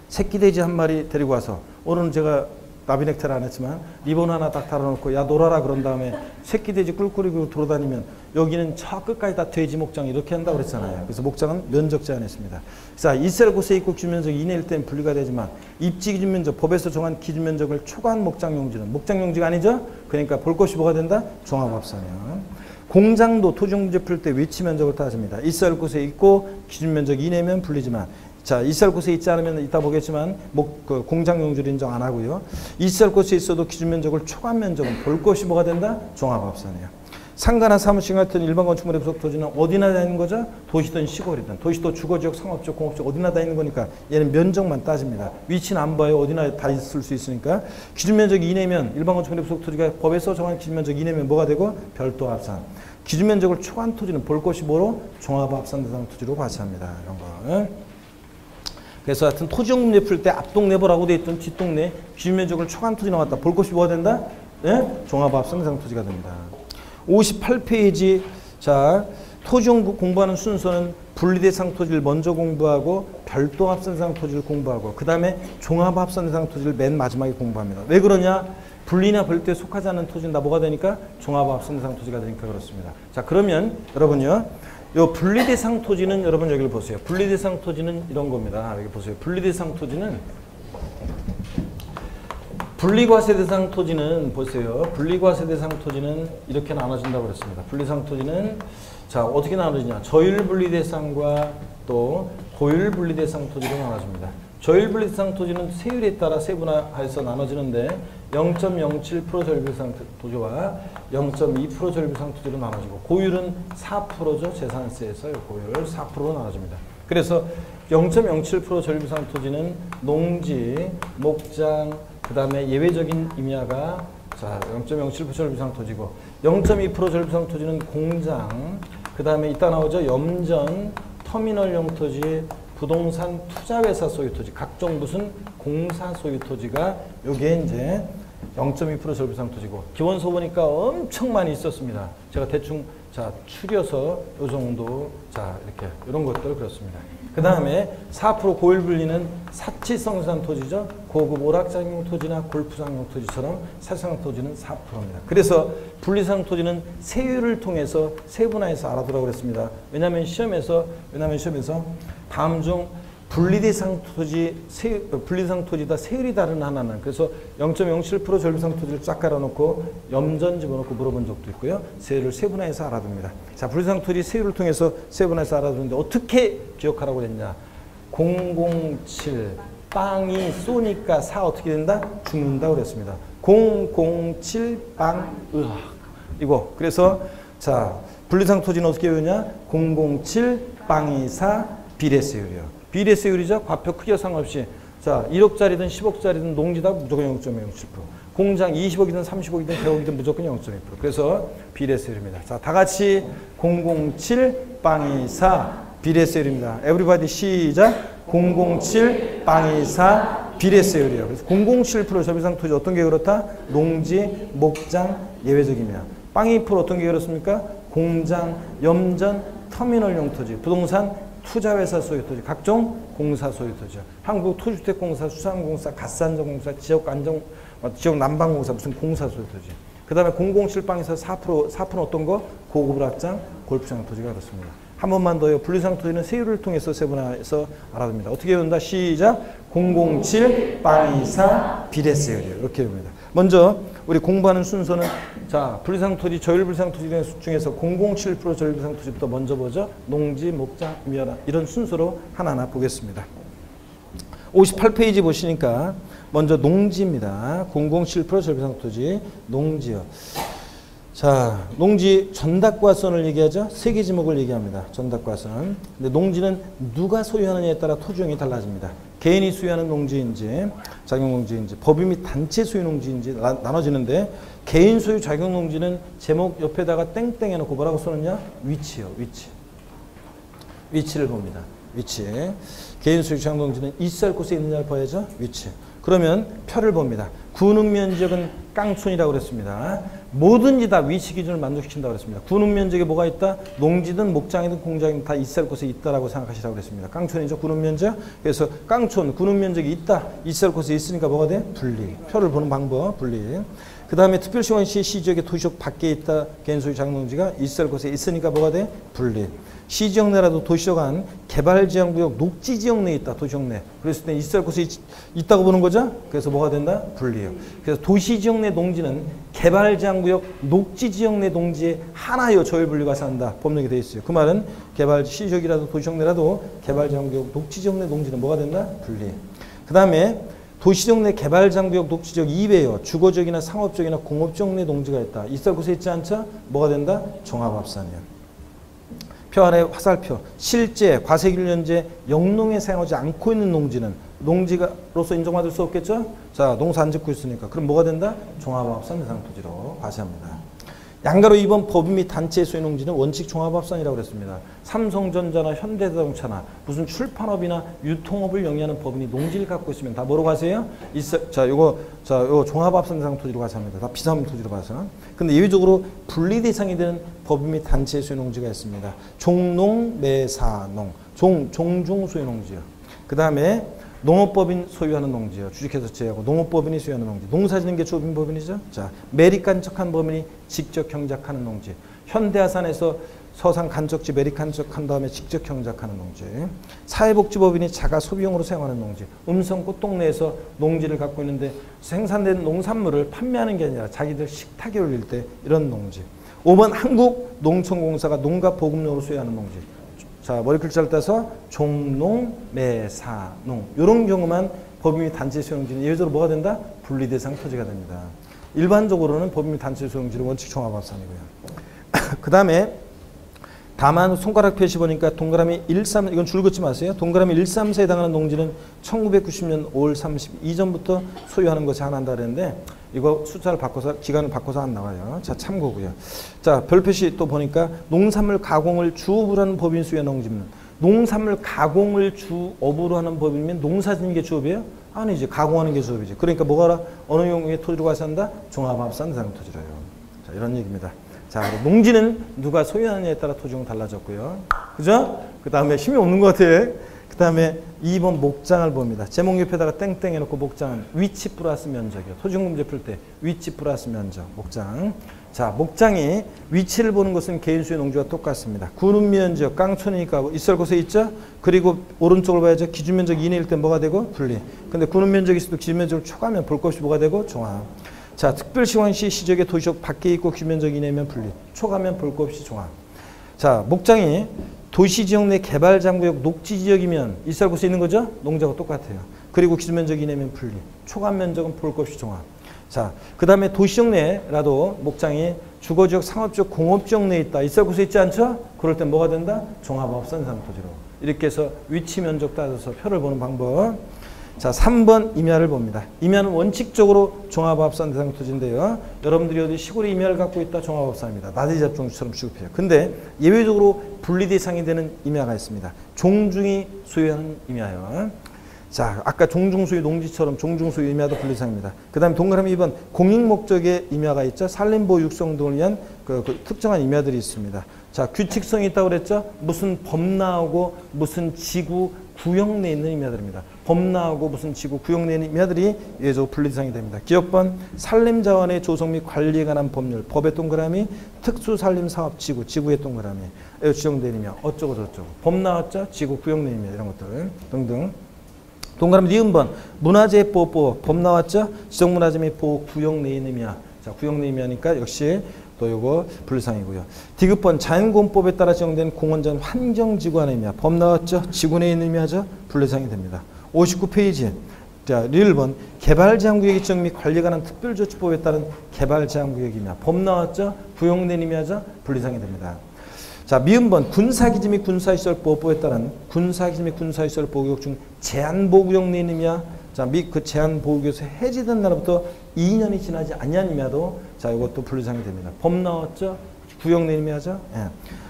새끼 돼지 한 마리 데리고 와서 오늘은 제가 나비넥타를 안 했지만 리본 하나 딱 달아놓고 야 놀아라 그런 다음에 새끼 돼지 꿀꿀이고 돌아다니면 여기는 저 끝까지 다 돼지 목장 이렇게 한다고 그랬잖아요. 그래서 목장은 면적 제한했습니다. 자, 있을 곳에 있고 기준 면적 이내일 때는 분리가 되지만 입지 기준 면적 법에서 정한 기준 면적을 초과한 목장 용지는 목장 용지가 아니죠. 그러니까 볼 것이 뭐가 된다? 종합합산이요. 공장도 토지용 문제 풀 때 위치 면적을 따집니다. 있을 곳에 있고 기준 면적 이내면 분리지만 자, 있을 곳에 있지 않으면 이따 보겠지만 그 공장 용지를 인정 안 하고요. 있을 곳에 있어도 기준 면적을 초과한 면적은 볼 것이 뭐가 된다? 종합합산이에요. 상가나 사무실 같은 일반 건축물의 부속 토지는 어디나 다 있는 거죠? 도시든 시골이든. 도시도 주거지역, 상업지역, 공업지역 어디나 다 있는 거니까 얘는 면적만 따집니다. 위치는 안 봐요. 어디나 다 있을 수 있으니까. 기준 면적 이내면 일반 건축물의 부속 토지가 법에서 정한 기준 면적 이내면 뭐가 되고? 별도 합산. 기준 면적을 초과한 토지는 볼 것이 뭐로? 종합합산 대상 토지로 과세합니다. 이런 거. 그래서 하여튼 토지용 문제 풀 때 앞동네버라고 돼 있던 뒷동네 기준 면적을 초과한 토지 나왔다. 볼 것이 뭐가 된다? 네? 종합합산 대상 토지가 됩니다. 58페이지. 자, 토지용 공부하는 순서는 분리대상 토지를 먼저 공부하고 별도 합산 대상 토지를 공부하고 그 다음에 종합 합산 대상 토지를 맨 마지막에 공부합니다. 왜 그러냐? 분리나 별도에 속하지 않는 토지는 다 뭐가 되니까 종합 합산 대상 토지가 되니까 그렇습니다. 자, 그러면 여러분요. 요 분리대상 토지는 여러분 여기를 보세요. 분리대상 토지는 이런 겁니다. 여기 보세요. 분리대상 토지는 분리과세 대상 토지는 보세요. 분리과세 대상 토지는 이렇게 나눠진다고 그랬습니다. 분리대상 토지는 자 어떻게 나눠지냐? 저율분리대상과 또 고율분리대상 토지로 나눠집니다. 저율분리대상 토지는 세율에 따라 세분화해서 나눠지는데 0.07% 저율분리대상 토지와 0.2% 저율분리대상 토지로 나눠지고 고율은 4%죠. 재산세에서 고율 4%로 나눠집니다. 그래서 0.07% 저율분리대상 토지는 농지, 목장, 그 다음에 예외적인 임야가 자 0.07% 저율분리대상 토지고 0.2% 저율분리대상 토지는 공장, 그 다음에 이따 나오죠. 염전, 터미널용 토지, 부동산 투자회사 소유 토지, 각종 무슨 공사 소유 토지가 요게 이제 0.2% 저율분리대상 토지고 기원서 보니까 엄청 많이 있었습니다. 제가 대충 자 추려서 요 정도 자 이렇게 이런 것들 그렇습니다. 그 다음에 4% 고율분리는 사치성산 토지죠. 고급 오락장용 토지나 골프장용 토지처럼 사치성 토지는 4%입니다. 그래서 분리상 토지는 세율을 통해서 세분화해서 알아두라고 그랬습니다. 왜냐하면 시험에서 다음 중 분리대상 토지, 분리상 토지다 세율이 다른 하나는 그래서 0.07% 저율분리상 토지를 쫙 깔아놓고 염전 집어넣고 물어본 적도 있고요. 세율을 세분화해서 알아둡니다. 자, 분리상 토지 세율을 통해서 세분화해서 알아두는데 어떻게 기억하라고 그랬냐? 007 빵이 쏘니까 사 어떻게 된다? 죽는다고 그랬습니다. 007 빵 으악 이거 그래서 자 분리상 토지는 어떻게 외우냐? 007 빵이 사 비례세율이요. 비례세율이죠. 과표 크기와 상관없이 자 1억짜리든 10억짜리든 농지다 무조건 0.07%. 공장 20억이든 30억이든 100억이든 무조건 0.2%. 그래서 비례세율입니다. 자, 다 같이 007 빵이 사 비례세율입니다. 에브리바디 시작. 007 빵이 사 비례세율이에요. 그래서 007% 저비상 토지 어떤 게 그렇다? 농지, 목장, 예외적이며 빵이 프로 어떤 게 그렇습니까? 공장, 염전, 터미널용 토지, 부동산 투자회사 소유 토지, 각종 공사 소유 토지죠. 한국토주택공사, 수산공사, 가스안전공사, 지역 난방공사, 무슨 공사 소유 토지. 그 다음에 007빵에서 4%는 어떤 거? 고급 오락장, 골프장 토지가 그렇습니다. 한 번만 더요. 분리상 토지는 세율을 통해서 세분화해서 알아둡니다. 어떻게 외운다? 시작. 007빵이사 비례세율이에요. 이렇게 외웁니다. 먼저 우리 공부하는 순서는 자 분리상 토지, 저율분리상 토지 중에서 007% 저율분리상 토지부터 먼저 보죠. 농지, 목장, 임야라 이런 순서로 하나하나 보겠습니다. 58페이지 보시니까 먼저 농지입니다. 007% 저율분리상 토지 농지요. 자, 농지 전답과선을 얘기하죠. 세 개 지목을 얘기합니다. 전답과선. 근데 농지는 누가 소유하느냐에 따라 토지용이 달라집니다. 개인이 소유하는 농지인지 자격농지인지 법인 및 단체 소유 농지인지 나눠지는데 개인 소유 자격농지는 제목 옆에다가 땡땡 해놓고 뭐라고 써놓냐? 위치요. 위치를 봅니다. 위치. 개인 소유 자격농지는 있을 곳에 있느냐를 봐야죠. 위치. 그러면 표를 봅니다. 군흥 면적은 깡촌이라고 그랬습니다. 뭐든지 다 위치 기준을 만족시킨다고 그랬습니다. 군흥 면적에 뭐가 있다? 농지든 목장이든 공장이든 다 있을 곳에 있다라고 생각하시라고 그랬습니다. 깡촌이죠. 군흥 면적. 그래서 깡촌, 군흥 면적이 있다. 있을 곳에 있으니까 뭐가 돼? 분리. 표를 보는 방법, 분리. 그 다음에 특별시원시 시지역의 도시역 밖에 있다. 개인 소유 자격농지가 있을 곳에 있으니까 뭐가 돼? 분리. 시지역 내라도 도시적 안 개발제한구역 녹지지역 내에 있다. 도시적 내. 그랬을 때 있을 곳이 있다고 보는 거죠. 그래서 뭐가 된다? 분리예요. 그래서 도시지역 내 농지는 개발제한구역 녹지지역 내 농지의 하나여 조율분리가 산다. 법령이 되어 있어요. 그 말은 개발 시지역이라도 도시적 내라도 개발제한구역 녹지지역 내 농지는 뭐가 된다? 분리. 그 다음에 도시적 내 개발장구역 녹지적 이외에요. 주거적이나 상업적이나 공업적 내 농지가 있다. 있을 곳에 있지 않죠? 뭐가 된다? 종합합산이에요. 표 아래 화살표. 실제 과세기를 현재 영농에 사용하지 않고 있는 농지는 농지로서 인정받을 수 없겠죠? 자, 농사 안 짓고 있으니까. 그럼 뭐가 된다? 종합합산 대상 토지로 과세합니다. 양가로 2번 법인 및 단체의 소유 농지는 원칙 종합합산이라고 그랬습니다. 삼성전자나 현대자동차나 무슨 출판업이나 유통업을 영위하는 법인이 농지를 갖고 있으면 다 뭐로 과세해요? 요거 종합합산 대상 토지로 과세합니다. 다 비상 토지로 봐서. 근데 예외적으로 분리 대상이 되는 법인 및 단체의 소유 농지가 있습니다. 종농, 매사농, 종중 소유 농지요. 그 다음에 농업법인 소유하는 농지요. 주식회사 제외하고 농업법인이 소유하는 농지. 농사짓는 게 조빈법인이죠. 자, 매립간척한 법인이 직접 경작하는 농지. 현대아산에서 서산 간척지 매립간척한 다음에 직접 경작하는 농지. 사회복지법인이 자가 소비용으로 사용하는 농지. 음성 꽃동네에서 농지를 갖고 있는데 생산된 농산물을 판매하는 게 아니라 자기들 식탁에 올릴 때 이런 농지. 5번 한국농촌공사가 농가 보급용으로 소유하는 농지. 자, 머리 글자를 따서 종농, 매사농 이런 경우만 법인 및 단체 소유농지는 예외적으로 뭐가 된다? 분리대상 토지가 됩니다. 일반적으로는 법인 및 단체 소유농지는 원칙 종합합산이고요. 그 다음에 다만 손가락 표시 보니까 동그라미 13, 이건 줄 긋지 마세요. 동그라미 134에 해당하는 농지는 1990년 5월 30 이전부터 소유하는 것이 하나 한다 그랬는데 이거 숫자를 바꿔서 기간을 바꿔서 안 나와요. 자, 참고고요. 자, 별표시 또 보니까 농산물 가공을 주업으로 하는 법인 소유한 농지는 농산물 가공을 주업으로 하는 법인이면 농사짓는 게 주업이에요? 아니지. 가공하는 게 주업이지. 그러니까 뭐가 어느 용의 토지로 과세한다? 종합합산 대상 토지로요. 자, 이런 얘기입니다. 자, 농지는 누가 소유하느냐에 따라 토지용 달라졌고요. 그죠? 그 다음에 힘이 없는 것 같아. 그 다음에 2번 목장을 봅니다. 제목 옆에다가 땡땡 해놓고 목장은 위치 플러스 면적이요. 토지용 문제 풀 때 위치 플러스 면적, 목장. 자, 목장이 위치를 보는 것은 개인 소유 농지와 똑같습니다. 구름 면적, 깡촌이니까 있을 곳에 있죠? 그리고 오른쪽을 봐야죠. 기준 면적 이내일 때 뭐가 되고? 분리. 근데 구름 면적이 있어도 기준 면적을 초과하면 볼 것 없이 뭐가 되고? 종합. 자, 특별시황시 시적의 도시적 밖에 있고 기면적 이내면 분리. 초과하면 볼 것 없이 종합. 자, 목장이 도시지역 내 개발장구역 녹지지역이면 있을 곳에 있는 거죠? 농지하고 똑같아요. 그리고 기준면적 이내면 분리. 초과면적은 볼 것 없이 종합. 자, 그 다음에 도시지역 내라도 목장이 주거지역, 상업지역, 공업지역 내에 있다. 있을 곳에 있지 않죠? 그럴 땐 뭐가 된다? 종합합산 대상 토지로. 이렇게 해서 위치 면적 따져서 표를 보는 방법. 자, 3번 임야를 봅니다. 임야는 원칙적으로 종합합산 대상 토지인데요. 여러분들이 어디 시골에 임야를 갖고 있다 종합합산입니다. 나대지 잡종처럼 취급해요. 근데 예외적으로 분리 대상이 되는 임야가 있습니다. 종중이 소유하는 임야요. 자, 아까 종중 소유 농지처럼 종중 소유 임야도 분리 대상입니다. 그 다음에 동그라미 2번 공익 목적의 임야가 있죠. 산림보호 육성 등을 위한 그 특정한 임야들이 있습니다. 자, 규칙성이 있다고 그랬죠. 무슨 범나하고 무슨 지구 구역 내에 있는 임야들입니다. 범나하고 무슨 지구 구역 내에 있는 임야들이 예외적으로 분리 대상이 됩니다. 기업번 산림자원의 조성 및 관리에 관한 법률, 법의 동그라미, 특수산림사업지구, 지구의 동그라미, 지정된 임야, 어쩌고 저쩌고. 범 나왔죠? 지구 구역 내 임야 이런 것들 등등. 동그라미 니은번 문화재보호법, 법 나왔죠? 지정문화재 및 보호 구역 내에 있는 임야. 자, 구역 내 임야니까 역시 또 요거 분리상이고요. 디귿번 자연공법에 따라 지정된 공원전 환경지구안의 임야. 법 나왔죠? 지구 내에 있는 임야죠? 분리상이 됩니다. 59페이지. 자, 리을번 개발제한구역의 지정 및 관리에 관한 특별조치법에 따른 개발제한구역 임야. 법 나왔죠? 구역내 임야죠? 분리상이 됩니다. 자, 미음번 군사기지 및 군사시설보호법에 따른 군사기지 및 군사시설보호구역 중 제한보호구역 내 있는 임야. 자, 및 그 제한보호구역에서 해제된 날부터 2년이 지나지 않은 임야도 자, 이것도 분리상이 됩니다. 법 나왔죠? 구역 내 임야죠? 예.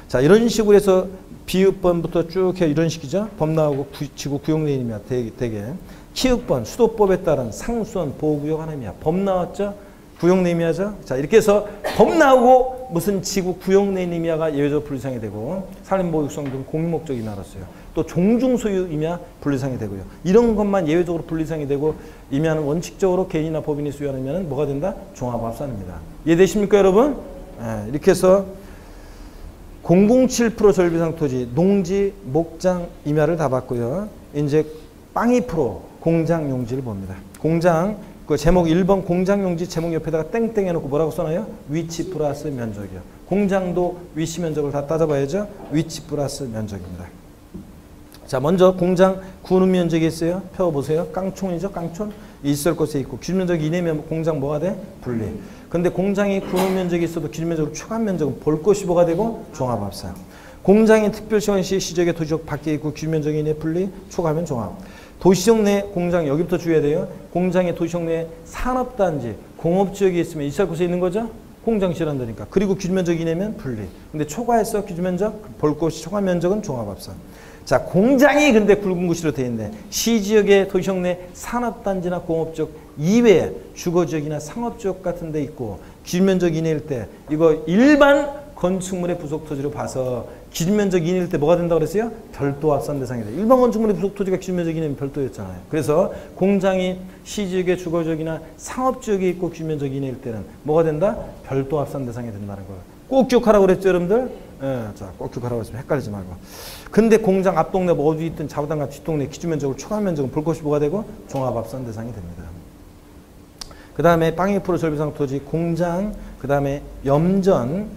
자, 이런 식으로 해서 비읍번부터 쭉 해 이런 식이죠? 법 나오고 지구 구역 내 임야 대개. 키읍번 수도법에 따른 상수원 보호구역 하나 임야. 법 나왔죠? 구역 내 임야죠? 자, 이렇게 해서 법 나오고 무슨 지구 구역 내 임야가 예외적으로 분리상이 되고 산림보호 육성 등 공익목적 임야로서요. 또 종중소유 임야 분리상이 되고요. 이런 것만 예외적으로 분리상이 되고 임야는 원칙적으로 개인이나 법인이 소유하는 임야는 뭐가 된다? 종합합산입니다. 이해되십니까, 여러분? 예, 이렇게 해서 007% 전리비상 토지, 농지, 목장, 임야를 다 봤고요. 이제 02% 공장 용지를 봅니다. 공장, 그 제목 1번 공장 용지 제목 옆에다가 땡땡 해놓고 뭐라고 써놔요? 위치 플러스 면적이요. 공장도 위치 면적을 다 따져봐야죠. 위치 플러스 면적입니다. 자, 먼저 공장 구는 면적이 있어요. 펴보세요. 깡촌이죠. 깡촌. 있을 곳에 있고 기준 면적 이내면 공장 뭐가 돼? 분리. 근데 공장이 구는 면적이 있어도 기준 면적으로 추가한 면적은 볼 것이 뭐가 되고? 종합합산. 공장이 특별시행시 시적의 도시적 밖에 있고 기준 면적 이내 분리, 초과하면 종합. 도시적 내 공장 여기부터 주의해야 돼요. 공장의 도시적 내 산업단지, 공업지역이 있으면 있을 곳에 있는 거죠. 공장 실현되니까. 그리고 기준 면적 이내면 분리. 근데 초과했어 기준 면적, 볼 곳이 초과 면적은 종합합산. 자, 공장이 근데 굵은 구시로 되어 있는데 시지역의 도시적 내 산업단지나 공업지역 이외에 주거지역이나 상업지역 같은 데 있고 기준 면적 이내일 때 이거 일반 건축물의 부속 토지로 봐서 기준 면적 이내일 때 뭐가 된다고 그랬어요? 별도 합산 대상이 돼. 일반 건축물의 부속 토지가 기준 면적 이내면 별도였잖아요. 그래서 공장이 시지역의 주거지역이나 상업지역에 있고 기준 면적 이내일 때는 뭐가 된다? 별도 합산 대상이 된다는 거예요. 꼭 기억하라고 그랬죠, 여러분들? 예, 자, 꼭 기억하라고 했으면 헷갈리지 말고. 근데 공장 앞동네 뭐 어디 있든 자부당과 뒷동네 기준 면적을 초과 면적은 볼 것이 뭐가 되고 종합합산 대상이 됩니다. 그 다음에 02% 전리비상 토지, 공장, 그 다음에 염전,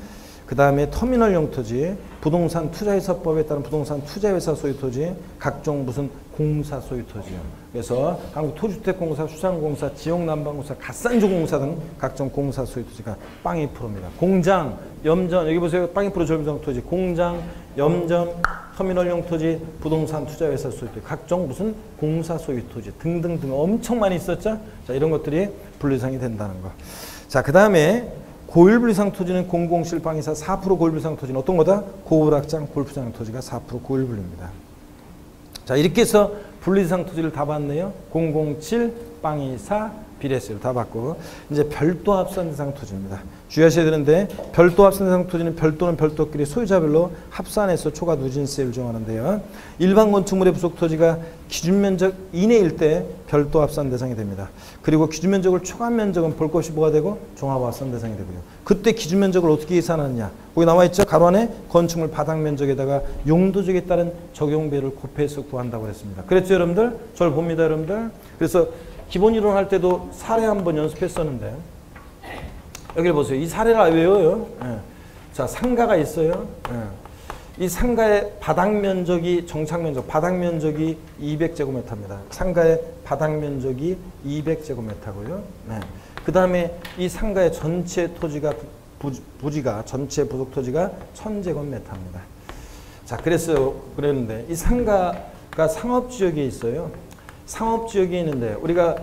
그 다음에 터미널용 토지, 부동산 투자회사법에 따른 부동산 투자회사 소유 토지, 각종 무슨 공사 소유 토지요. 그래서 한국토주택공사, 수산공사, 지역난방공사, 갓산주공사 등 각종 공사 소유 토지가 02%입니다. 공장, 염전, 여기 보세요. 02% 전리비상 토지, 공장, 염전, 터미널용 토지, 부동산 투자회사 소유 토지, 각종 무슨 공사 소유 토지 등등등 엄청 많이 있었죠. 자, 이런 것들이 분리상이 된다는 거. 자, 그 다음에 고율분리상 토지는 007 빵이사 4% 고율분리상 토지는 어떤 거다? 고울악장 골프장 토지가 4% 고율분리입니다. 자, 이렇게 해서 분리상 토지를 다 봤네요. 007 빵이사 비례세를 다 봤고 이제 별도 합산 대상 토지입니다. 주의하셔야 되는데 별도 합산 대상 토지는 별도는 별도끼리 소유자별로 합산해서 초과 누진세를 정하는데요. 일반 건축물의 부속 토지가 기준 면적 이내일 때 별도 합산 대상이 됩니다. 그리고 기준 면적을 초과한 면적은 볼 것이 뭐가 되고 종합 합산 대상이 되고요. 그때 기준 면적을 어떻게 계산하느냐? 거기 나와 있죠. 가로 안에 건축물 바닥 면적에다가 용도적에 따른 적용비를 곱해서 구한다고 그랬습니다. 그랬죠, 여러분들? 저를 봅니다, 여러분들. 그래서 기본 이론 할 때도 사례 한번 연습했었는데 여기를 보세요. 이 사례를 외워요. 예. 자, 상가가 있어요. 예. 이 상가의 바닥 면적이 정착 면적, 바닥 면적이 200제곱미터입니다. 상가의 바닥 면적이 200제곱미터고요. 네. 그 다음에 이 상가의 전체 토지가 부지가 전체 부속 토지가 1000제곱미터입니다. 자, 그랬는데 이 상가가 상업지역에 있어요. 상업지역에 있는데 우리가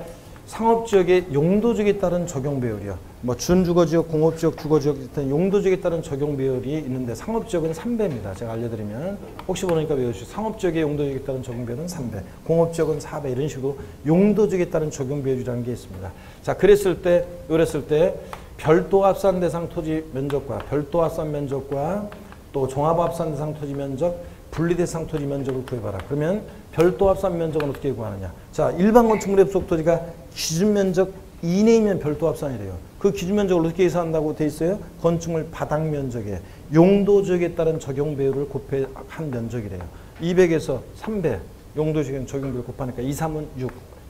상업지역의 용도지역에 따른 적용 배율이요. 뭐 준주거지역, 공업지역, 주거지역 같은 용도지역에 따른 적용 배율이 있는데 상업지역은 3배입니다. 제가 알려드리면 혹시 모르니까 외우시죠. 상업지역의 용도지역에 따른 적용 배율은 3배, 공업지역은 4배 이런 식으로 용도지역에 따른 적용 배율이라는 게 있습니다. 자, 그랬을 때 별도 합산 대상 토지 면적과 별도 합산 면적과 또 종합 합산 대상 토지 면적, 분리 대상 토지 면적을 구해봐라. 그러면 별도 합산 면적은 어떻게 구하느냐? 자, 일반 건축물의 부속 토지가 기준 면적 이내이면 별도 합산이래요. 그 기준 면적을 어떻게 계산한다고 돼 있어요? 건축물 바닥 면적에 용도지역에 따른 적용 배율을 곱한 면적이래요. 200에서 3배 용도지역 적용 배율 곱하니까 2, 3은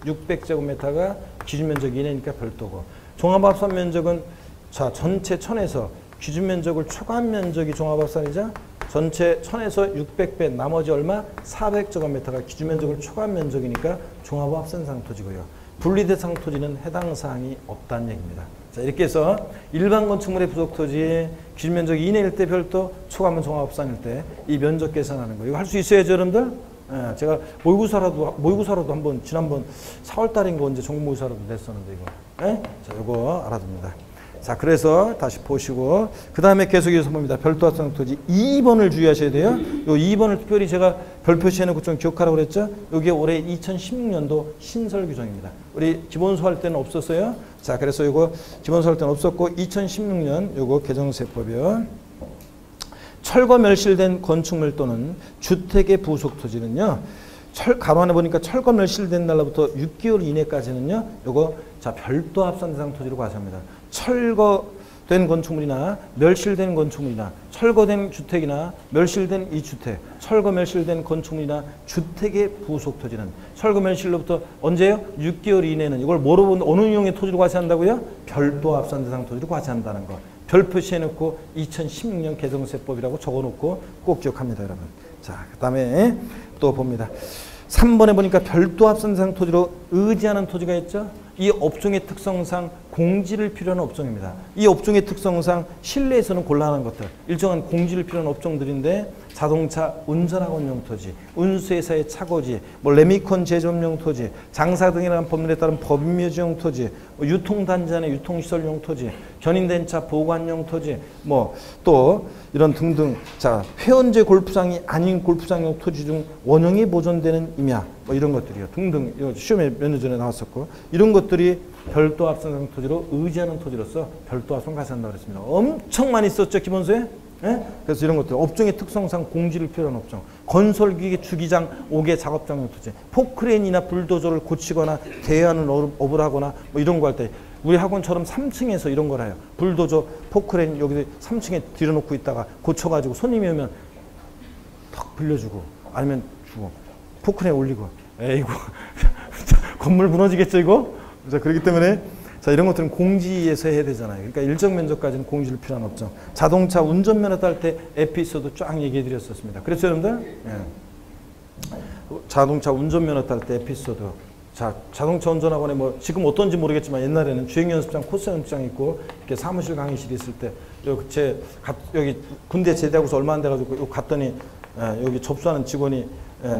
600제곱미터가 기준 면적 이내니까 별도고, 종합 합산 면적은 자, 전체 1000에서 기준 면적을 초과한 면적이 종합 합산이죠. 전체 1000에서 600배 나머지 얼마? 400제곱미터가 기준 면적을 초과한 면적이니까 종합 합산상 토지고요. 분리대상 토지는 해당 사항이 없다는 얘기입니다. 자, 이렇게 해서 일반 건축물의 부속 토지 기준 면적 이내일 때 별도, 초과하면 종합 합산일 때 이 면적 계산하는 거. 이거 할 수 있어야죠, 여러분들? 예, 제가 모의고사라도 한번 지난번 4월 달인가 언제 정모의사라도 냈었는데 이거. 예? 자, 이거 알아둡니다. 자, 그래서 다시 보시고 그 다음에 계속 이어서 봅니다. 별도 합산 토지 2번을 주의하셔야 돼요. 요 2번을 특별히 제가 별 표시해놓고 좀 기억하라고 그랬죠. 이게 올해 2016년도 신설 규정입니다. 우리 기본소 할 때는 없었어요. 자, 그래서 이거 기본소 할 때는 없었고 2016년 요거 개정세법이요. 철거 멸실된 건축물 또는 주택의 부속 토지는요. 가로 안에 보니까 철거 멸실된 날로부터 6개월 이내까지는요. 요거 자, 별도 합산 대상 토지로 과세합니다. 철거 된 건축물이나 멸실된 건축물이나 철거된 주택이나 멸실된 이 주택, 철거 멸실된 건축물이나 주택의 부속 토지는 철거 멸실로부터 언제요? 6개월 이내는 이걸 뭐로 본 어느 유형의 토지로 과세한다고요? 별도 합산 대상 토지로 과세한다는 거. 별 표시해놓고 2016년 개정세법이라고 적어놓고 꼭 기억합니다, 여러분. 자, 그 다음에 또 봅니다. 3번에 보니까 별도 합산 대상 토지로 의지하는 토지가 있죠. 이 업종의 특성상 공지를 필요한 업종입니다. 이 업종의 특성상 실내에서는 곤란한 것들, 일정한 공지를 필요한 업종들인데 자동차 운전학원용 토지, 운수회사의 차고지, 뭐 레미콘 제조업용 토지, 장사 등이라는 법률에 따른 법인묘지용 토지, 유통단지 안에 유통시설용 토지, 견인된 차 보관용 토지, 뭐 또 이런 등등. 자, 회원제 골프장이 아닌 골프장용 토지 중 원형이 보존되는 임야, 뭐 이런 것들이요. 등등. 시험에 몇 년 전에 나왔었고, 이런 것들이 별도 합산 토지로 의지하는 토지로서 별도 합산 과세한다고 그랬습니다. 엄청 많이 썼죠, 기본소에? 예? 그래서 이런 것들, 업종의 특성상 공지를 필요한 업종, 건설기계 주기장 5개 작업장용 토지, 포크레인이나 불도저를 고치거나 대여하는 업을 하거나 뭐 이런 거 할 때, 우리 학원처럼 3층에서 이런 걸 해요. 불도저, 포크레인 여기 3층에 들여놓고 있다가 고쳐가지고 손님이 오면 탁 빌려주고 아니면 주고 포크레인 올리고, 에이구 건물 무너지겠죠 이거? 자, 그렇기 때문에 자, 이런 것들은 공지에서 해야 되잖아요. 그러니까 일정 면적까지는 공지를 필요한 업종. 자동차 운전면허 딸 때 에피소드 쫙 얘기해 드렸었습니다. 그렇죠, 여러분들? 예. 자동차 운전면허 딸 때 에피소드. 자, 자동차 운전학원에 뭐 지금 어떤지 모르겠지만 옛날에는 주행연습장, 코스 연습장 있고 이렇게 사무실 강의실이 있을 때 여기 군대 제대하고서 얼마 안 돼가지고 여기 갔더니 여기 접수하는 직원이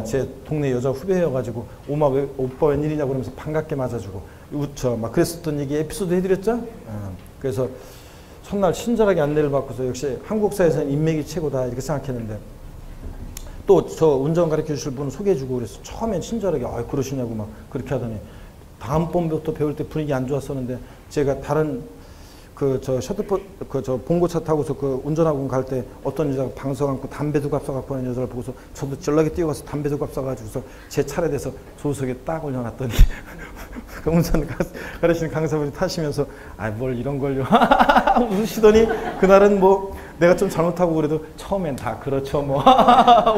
제 동네 여자 후배여가지고 오빠 웬일이냐고 그러면서 반갑게 맞아주고 막 그랬었던 얘기 에피소드 해드렸죠? 그래서 첫날 친절하게 안내를 받고서 역시 한국사에서는 인맥이 최고다 이렇게 생각했는데 또 저 운전 가르쳐 주실 분을 소개해주고 그래서 처음엔 친절하게 그러시냐고 막 그렇게 하더니 다음번부터 배울 때 분위기 안 좋았었는데 제가 다른 저 봉고차 타고서 그 운전학원 갈 때 어떤 여자가 방석 안고 담배 두갑 싸갖고 하는 여자를 보고서 저도 전락에 뛰어가서 담배 두갑 싸가지고서 제 차례 돼서 조수석에 딱 올려놨더니 그 운전 가르치는 강사분이 타시면서 뭘 이런 걸요 웃으시더니 그날은 뭐 내가 좀 잘못하고 그래도 처음엔 다 그렇죠 뭐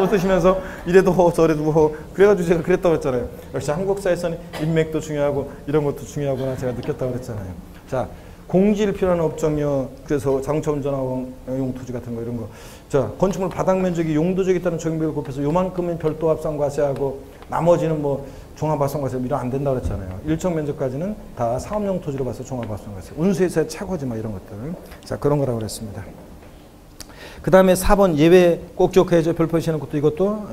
웃으시면서 이래도 허 저래도 허 그래가지고 제가 그랬다고 했잖아요. 역시 한국사에서는 인맥도 중요하고 이런 것도 중요하구나 제가 느꼈다고 그랬잖아요. 자, 공지를 필요한 업종이요. 그래서 자동차 운전하고 용토지 같은 거 이런 거. 자, 건축물 바닥 면적이 용도적에 따른 적용비를 곱해서 요만큼은 별도 합산 과세하고 나머지는 뭐 종합 합산 과세 이런 안 된다고 그랬잖아요. 일정 면적까지는 다 사업용 토지로 봐서 종합 합산 과세. 운수회사의 차고지 막 이런 것들. 자, 그런 거라고 그랬습니다. 그 다음에 4번 예외 꼭 기억해야죠. 별 표시하는 것도 이것도.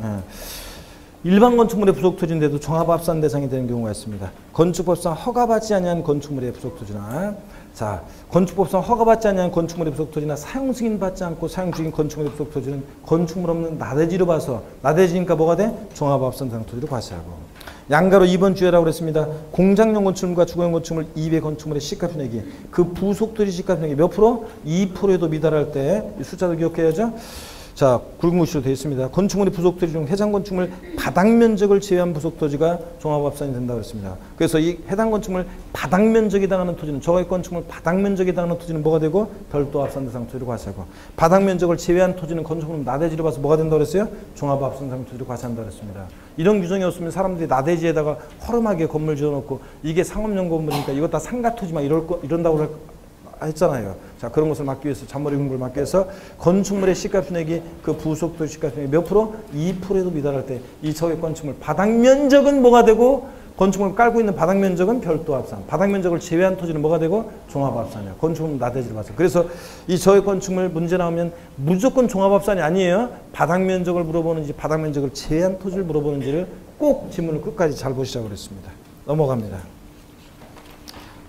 일반 건축물의 부속 토지인데도 종합합산 대상이 되는 경우가 있습니다. 건축법상 허가받지 아니한 건축물의 부속 토지나 자, 건축법상 허가받지 아니한 건축물의 부속 토지나 사용 승인 받지 않고 사용 중인 건축물의 부속 토지는 건축물 없는 나대지로 봐서 나대지니까 뭐가 돼? 종합합산 대상 토지로 과세하고 양가로 2번 주의라고 그랬습니다. 공장용 건축물과 주거용 건축물 2배 건축물의 시가편액이 그 부속 토지 시가편액이 몇 프로? 2%에도 미달할 때 이 숫자도 기억해야죠. 자, 굵은 글씨로 되어 있습니다. 건축물의 부속토지 중 해당 건축물 바닥 면적을 제외한 부속토지가 종합합산이 된다고 했습니다. 그래서 이 해당 건축물 바닥 면적에 해당하는 토지는 저의 건축물 바닥 면적에 해당하는 토지는 뭐가 되고 별도 합산 대상 토지로 과세하고 바닥 면적을 제외한 토지는 건축물 나대지로 봐서 뭐가 된다고 그랬어요? 종합합산 대상 토지로 과세한다고 했습니다. 이런 규정이 없으면 사람들이 나대지에다가 허름하게 건물 지어놓고 이게 상업용 건물이니까 이거 다 상가토지 막 이런다고 했잖아요. 자, 그런 것을 막기 위해서 잔머리 공부를 막기 위해서 건축물의 시가편액이 그 부속토지 시가편액이 몇 프로? 2%에도 미달할 때 이 저의 건축물 바닥 면적은 뭐가 되고 건축물 깔고 있는 바닥 면적은 별도 합산. 바닥 면적을 제외한 토지는 뭐가 되고 종합합산이에요. 건축물 나대지를 봐서. 그래서 이 저의 건축물 문제 나오면 무조건 종합합산이 아니에요. 바닥 면적을 물어보는지 바닥 면적을 제외한 토지를 물어보는지를 꼭 지문을 끝까지 잘 보시자고 그랬습니다. 넘어갑니다.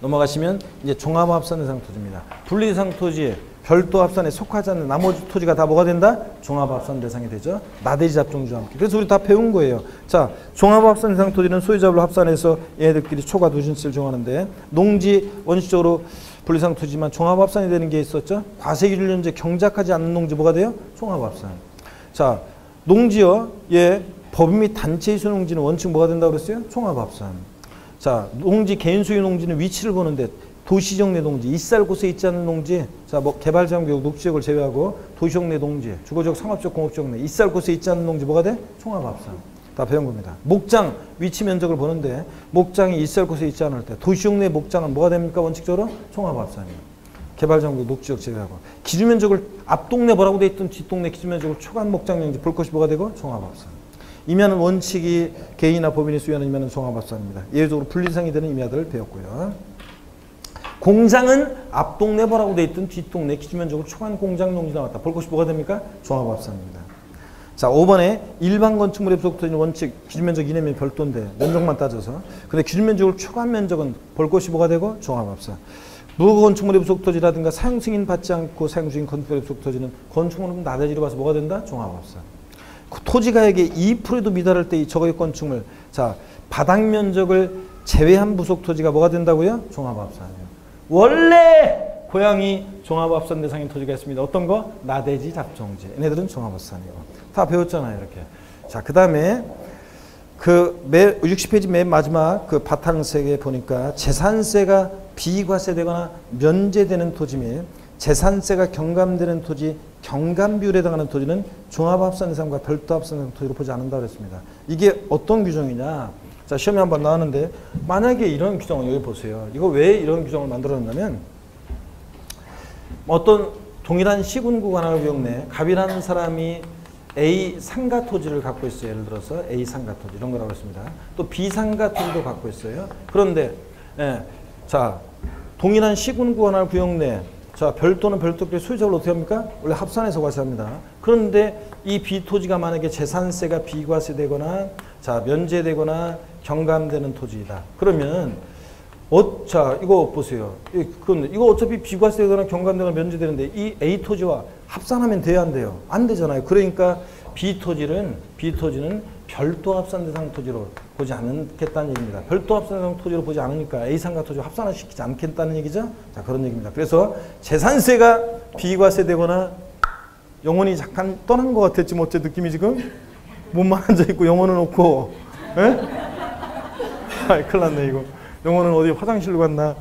넘어가시면 이제 종합합산 대상 토지입니다. 분리대상 토지, 별도 합산에 속하지 않는 나머지 토지가 다 뭐가 된다? 종합합산 대상이 되죠. 나대지 잡종주와 함께. 그래서 우리 다 배운 거예요. 자, 종합합산 대상 토지는 소유자별로 합산해서 얘네들끼리 초과 누진세를 정하는데 농지 원칙적으로 분리대상 토지지만 종합합산이 되는 게 있었죠. 과세기준 현재 경작하지 않는 농지 뭐가 돼요? 종합합산. 자, 농지요. 예, 법인 및 단체 이수 농지는 원칙 뭐가 된다고 그랬어요? 종합합산. 자, 농지 개인 소유 농지는 위치를 보는데 도시적 내동지, 이쌀 곳에 있지 않는 농지, 자, 뭐 개발장구역, 녹지역을 제외하고 도시적 내동지, 주거적, 상업적, 공업적 내, 이쌀 곳에 있지 않는 농지 뭐가 돼? 종합합산. 다 배운 겁니다. 목장 위치 면적을 보는데 목장이 이쌀 곳에 있지 않을 때 도시적 내 목장은 뭐가 됩니까? 원칙적으로 종합합산이에요. 개발장구역, 녹지역 제외하고 기준 면적을 앞 동네 뭐라고 돼 있던 뒷동네 기준 면적을 초과한 목장 용지 볼 것이 뭐가 되고 종합합산. 임야는 원칙이 개인이나 법인이 수여하는 임야는 종합합산입니다. 예외적으로 분리상이 되는 임야들을 배웠고요. 공장은 앞 동네 뭐라고 돼 있던 뒷동네 기준 면적을 초과한 공장 용지 나왔다. 볼 것이 뭐가 됩니까? 종합합산입니다. 자, 5번에 일반 건축물의 부속 토지는 원칙 기준면적 이내면 별도인데 면적만 따져서 근데 기준면적을 초과한 면적은 볼 것이 뭐가 되고 종합합산. 무건축물의 부속 토지라든가 사용 승인 받지 않고 사용 중인 건축물의 부속 토지는 건축물은 나대지로 봐서 뭐가 된다? 종합합산. 토지 가액의 2%도 미달할 때 이 저거의 건축물 자 바닥 면적을 제외한 부속 토지가 뭐가 된다고요? 종합합산이에요. 원래 고양이 종합합산 대상인 토지가 있습니다. 어떤 거? 나대지, 잡종지. 얘네들은 종합합산이에요. 다 배웠잖아요, 이렇게. 자, 그 다음에 그 60페이지 맨 마지막 그 바탕색에 보니까 재산세가 비과세되거나 면제되는 토지 및 재산세가 경감되는 토지, 경감비율에 해당하는 토지는 종합합산 대상과 별도합산 대상 토지로 보지 않는다 그랬습니다. 이게 어떤 규정이냐? 자, 시험에 한번 나왔는데 만약에 이런 규정을 여기 보세요. 이거 왜 이런 규정을 만들었냐면 어떤 동일한 시군구 관할 구역 내 갑이라는 사람이 A 상가 토지를 갖고 있어요. 예를 들어서 A 상가 토지 이런 거라고 했습니다. 또 B 상가 토지도 갖고 있어요. 그런데 자 동일한 시군구 관할 구역 내 자 별도는 별도끼리 소유자를 어떻게 합니까? 원래 합산해서 과세합니다. 그런데 이 B 토지가 만약에 재산세가 비과세되거나 자 면제되거나 경감되는 토지이다. 그러면 자 이거 보세요. 이거 어차피 비과세되거나 경감되거나 면제되는데 이 A 토지와 합산하면 돼야 안 돼요? 안 되잖아요. 그러니까 B 토지는 별도 합산 대상 토지로 보지 않겠다는 얘기입니다. 별도 합산 대상 토지로 보지 않으니까 A 상가 토지와 합산을 시키지 않겠다는 얘기죠. 자 그런 얘기입니다. 그래서 재산세가 비과세되거나 영혼이 잠깐 떠난 것 같았지 뭐 어째 느낌이 지금 몸만 앉아 있고 영혼은 없고, 에? 아이 큰일 났네 이거. 영혼은 어디 화장실로 갔나?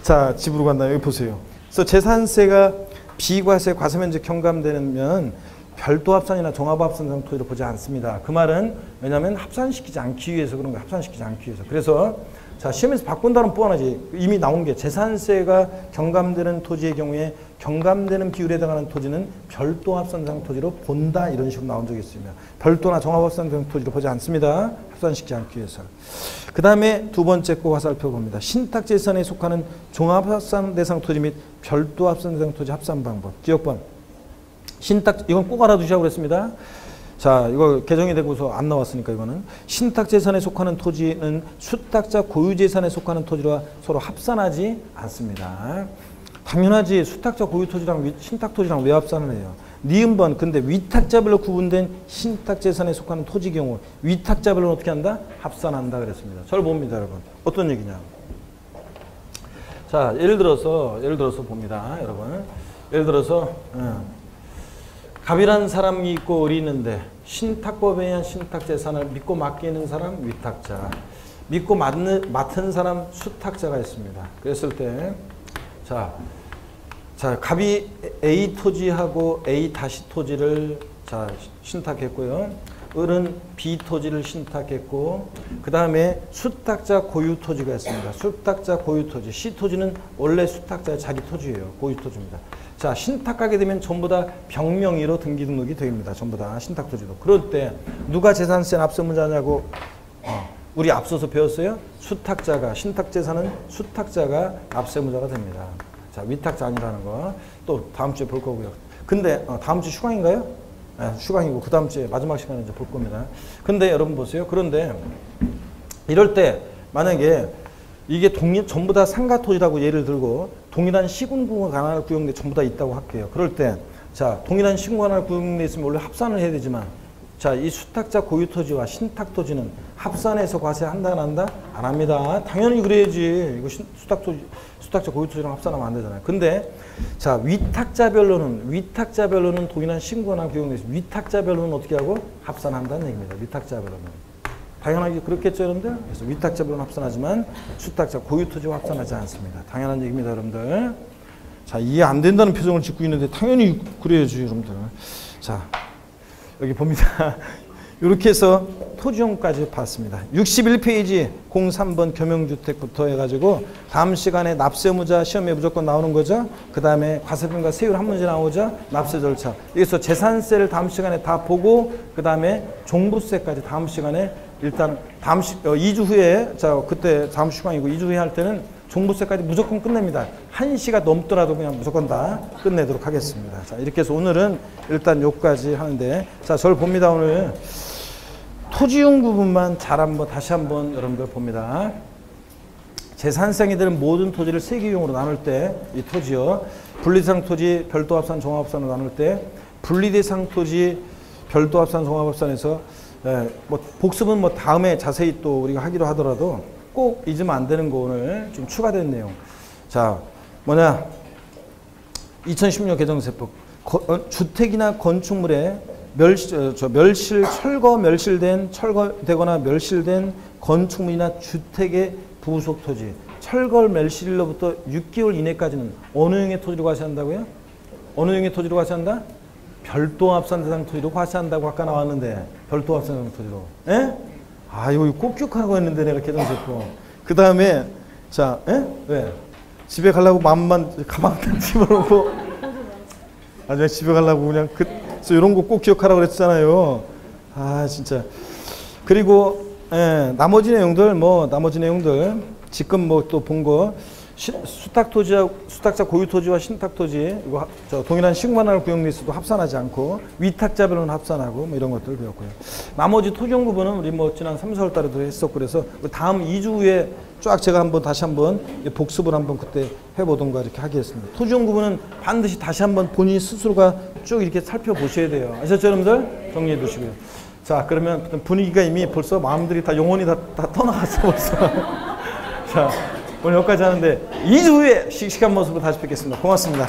자 집으로 갔나? 여기 보세요. 그래서 재산세가 비과세 과세면적 경감되면 별도 합산이나 종합합산 대상 토지로 보지 않습니다. 그 말은 왜냐하면 합산시키지 않기 위해서 그런 거예요. 합산시키지 않기 위해서. 그래서 자 시험에서 바꾼다는 뻔하지. 이미 나온 게 재산세가 경감되는 토지의 경우에 경감되는 비율에 해당하는 토지는 별도 합산 대상 토지로 본다 이런 식으로 나온 적이 있습니다. 별도나 종합합산 대상 토지로 보지 않습니다. 합산시키지 않기 위해서. 그 다음에 두 번째 거 살펴봅니다. 신탁재산에 속하는 종합합산 대상 토지 및 별도 합산 대상 토지 합산 방법. 기억번. 이건 꼭 알아두시라고 그랬습니다. 자, 이거 개정이 되고서 안 나왔으니까 이거는. 신탁재산에 속하는 토지는 수탁자 고유재산에 속하는 토지와 서로 합산하지 않습니다. 당연하지. 수탁자 고유토지랑 신탁토지랑 왜 합산을 해요? 니은번 근데 위탁자별로 구분된 신탁재산에 속하는 토지 경우 위탁자별로는 어떻게 한다? 합산한다 그랬습니다. 잘 봅니다 여러분. 어떤 얘기냐? 자 예를 들어서 봅니다 여러분. 예를 들어서 갑이라는 사람이 있고 을이 있는데 신탁법에 의한 신탁재산을 믿고 맡기는 사람 위탁자, 믿고 맡은 사람 수탁자가 있습니다. 그랬을 때 자, 갑이 A 토지하고 A 다시 토지를 자 신탁했고요. 을은 B 토지를 신탁했고 그 다음에 수탁자 고유 토지가 있습니다. 수탁자 고유 토지. C 토지는 원래 수탁자의 자기 토지예요. 고유 토지입니다. 자 신탁하게 되면 전부 다 병명의로 등기 등록이 됩니다. 전부 다 신탁 토지도. 그럴 때 누가 재산세 납세문자냐고 우리 앞서서 배웠어요. 수탁자가 신탁재산은 수탁자가 납세문자가 됩니다. 자 위탁자 아니라는 거 또 다음 주에 볼 거고요. 근데 다음 주 휴강인가요? 네, 휴강이고 그 다음 주에 마지막 시간에 이제 볼 겁니다. 근데 여러분 보세요. 그런데 이럴 때 만약에 이게 전부 다 상가 토지라고 예를 들고 동일한 시군구 관할 구역 내 전부 다 있다고 할게요. 그럴 때 자 동일한 시군구 관할 구역 내에 있으면 원래 합산을 해야 되지만 자 이 수탁자 고유 토지와 신탁 토지는 합산해서 과세한다 안 한다? 안 합니다. 당연히 그래야지. 이거 수탁자 고유 토지랑 합산하면 안 되잖아요. 근데 자 위탁자별로는 동일한 시군구 관할 구역 내에서 위탁자별로는 어떻게 하고 합산한다는 얘기입니다. 위탁자별로는 당연하게 그렇겠죠, 여러분들? 그래서 위탁자별로는 합산하지만 수탁자, 고유토지와 합산하지 않습니다. 당연한 얘기입니다, 여러분들. 자, 이해 안 된다는 표정을 짓고 있는데 당연히 그래야지, 여러분들. 자, 여기 봅니다. 이렇게 해서 토지용까지 봤습니다. 61페이지 03번 겸용주택부터 해가지고 다음 시간에 납세 의무자 시험에 무조건 나오는 거죠. 그 다음에 과세금과 세율 한 문제 나오죠. 납세 절차. 여기서 재산세를 다음 시간에 다 보고 그 다음에 종부세까지 다음 시간에 일단 다음 2주 후에 자 그때 다음 시간이고 2주 후에 할 때는 종부세까지 무조건 끝냅니다. 1시가 넘더라도 그냥 무조건 다 끝내도록 하겠습니다. 자, 이렇게 해서 오늘은 일단 요까지 하는데 자, 저를 봅니다. 오늘 토지용 부분만 잘 한번 다시 한번 여러분들 봅니다. 재산성이 되는 모든 토지를 세 개용으로 나눌 때 이 토지요. 분리대상 토지, 별도합산, 종합합산으로 나눌 때 분리대상 토지, 별도합산, 종합합산에서 뭐 복습은 뭐 다음에 자세히 또 우리가 하기로 하더라도 꼭 잊으면 안 되는 거 오늘 좀 추가된 내용. 자, 뭐냐? 2016 개정세법 주택이나 건축물에 철거되거나 멸실된 건축물이나 주택의 부속 토지, 철거 멸실로부터 6개월 이내까지는 어느 형의 토지로 과세한다고요? 어느 형의 토지로 과세한다? 별도합산 대상 토지로 과세한다고 아까 나왔는데 별도합산 대상 토지로. 예? 아, 이거 꼭 기억하고 했는데 내가 개정세법. 그 다음에 자, 왜? 집에 가려고 마음만 가방 집어넣고 나중에 집에 가려고 그냥 그래서 이런 거 꼭 기억하라고 그랬잖아요. 아, 진짜. 그리고 나머지 내용들 지금 뭐 또 본 거 수탁자 고유토지와 신탁토지 이거 동일한 시공관할 구역리스도 합산하지 않고 위탁자별로는 합산하고 뭐 이런 것들을 배웠고요. 나머지 토지용 부분은 우리 뭐 지난 3, 4월 달에도 했었고 그래서 다음 2주 후에 쫙 제가 다시 한번 복습을 한번 그때 해보던가 이렇게 하겠습니다. 토지용 부분은 반드시 다시 한번 본인 스스로가 쭉 이렇게 살펴보셔야 돼요. 아셨죠, 여러분들? 정리해 두시고요. 자, 그러면 분위기가 이미 벌써 마음들이 다 영혼이 다 떠나갔어 벌써. 자, 오늘 여기까지 하는데 2주 후에 씩씩한 모습으로 다시 뵙겠습니다. 고맙습니다.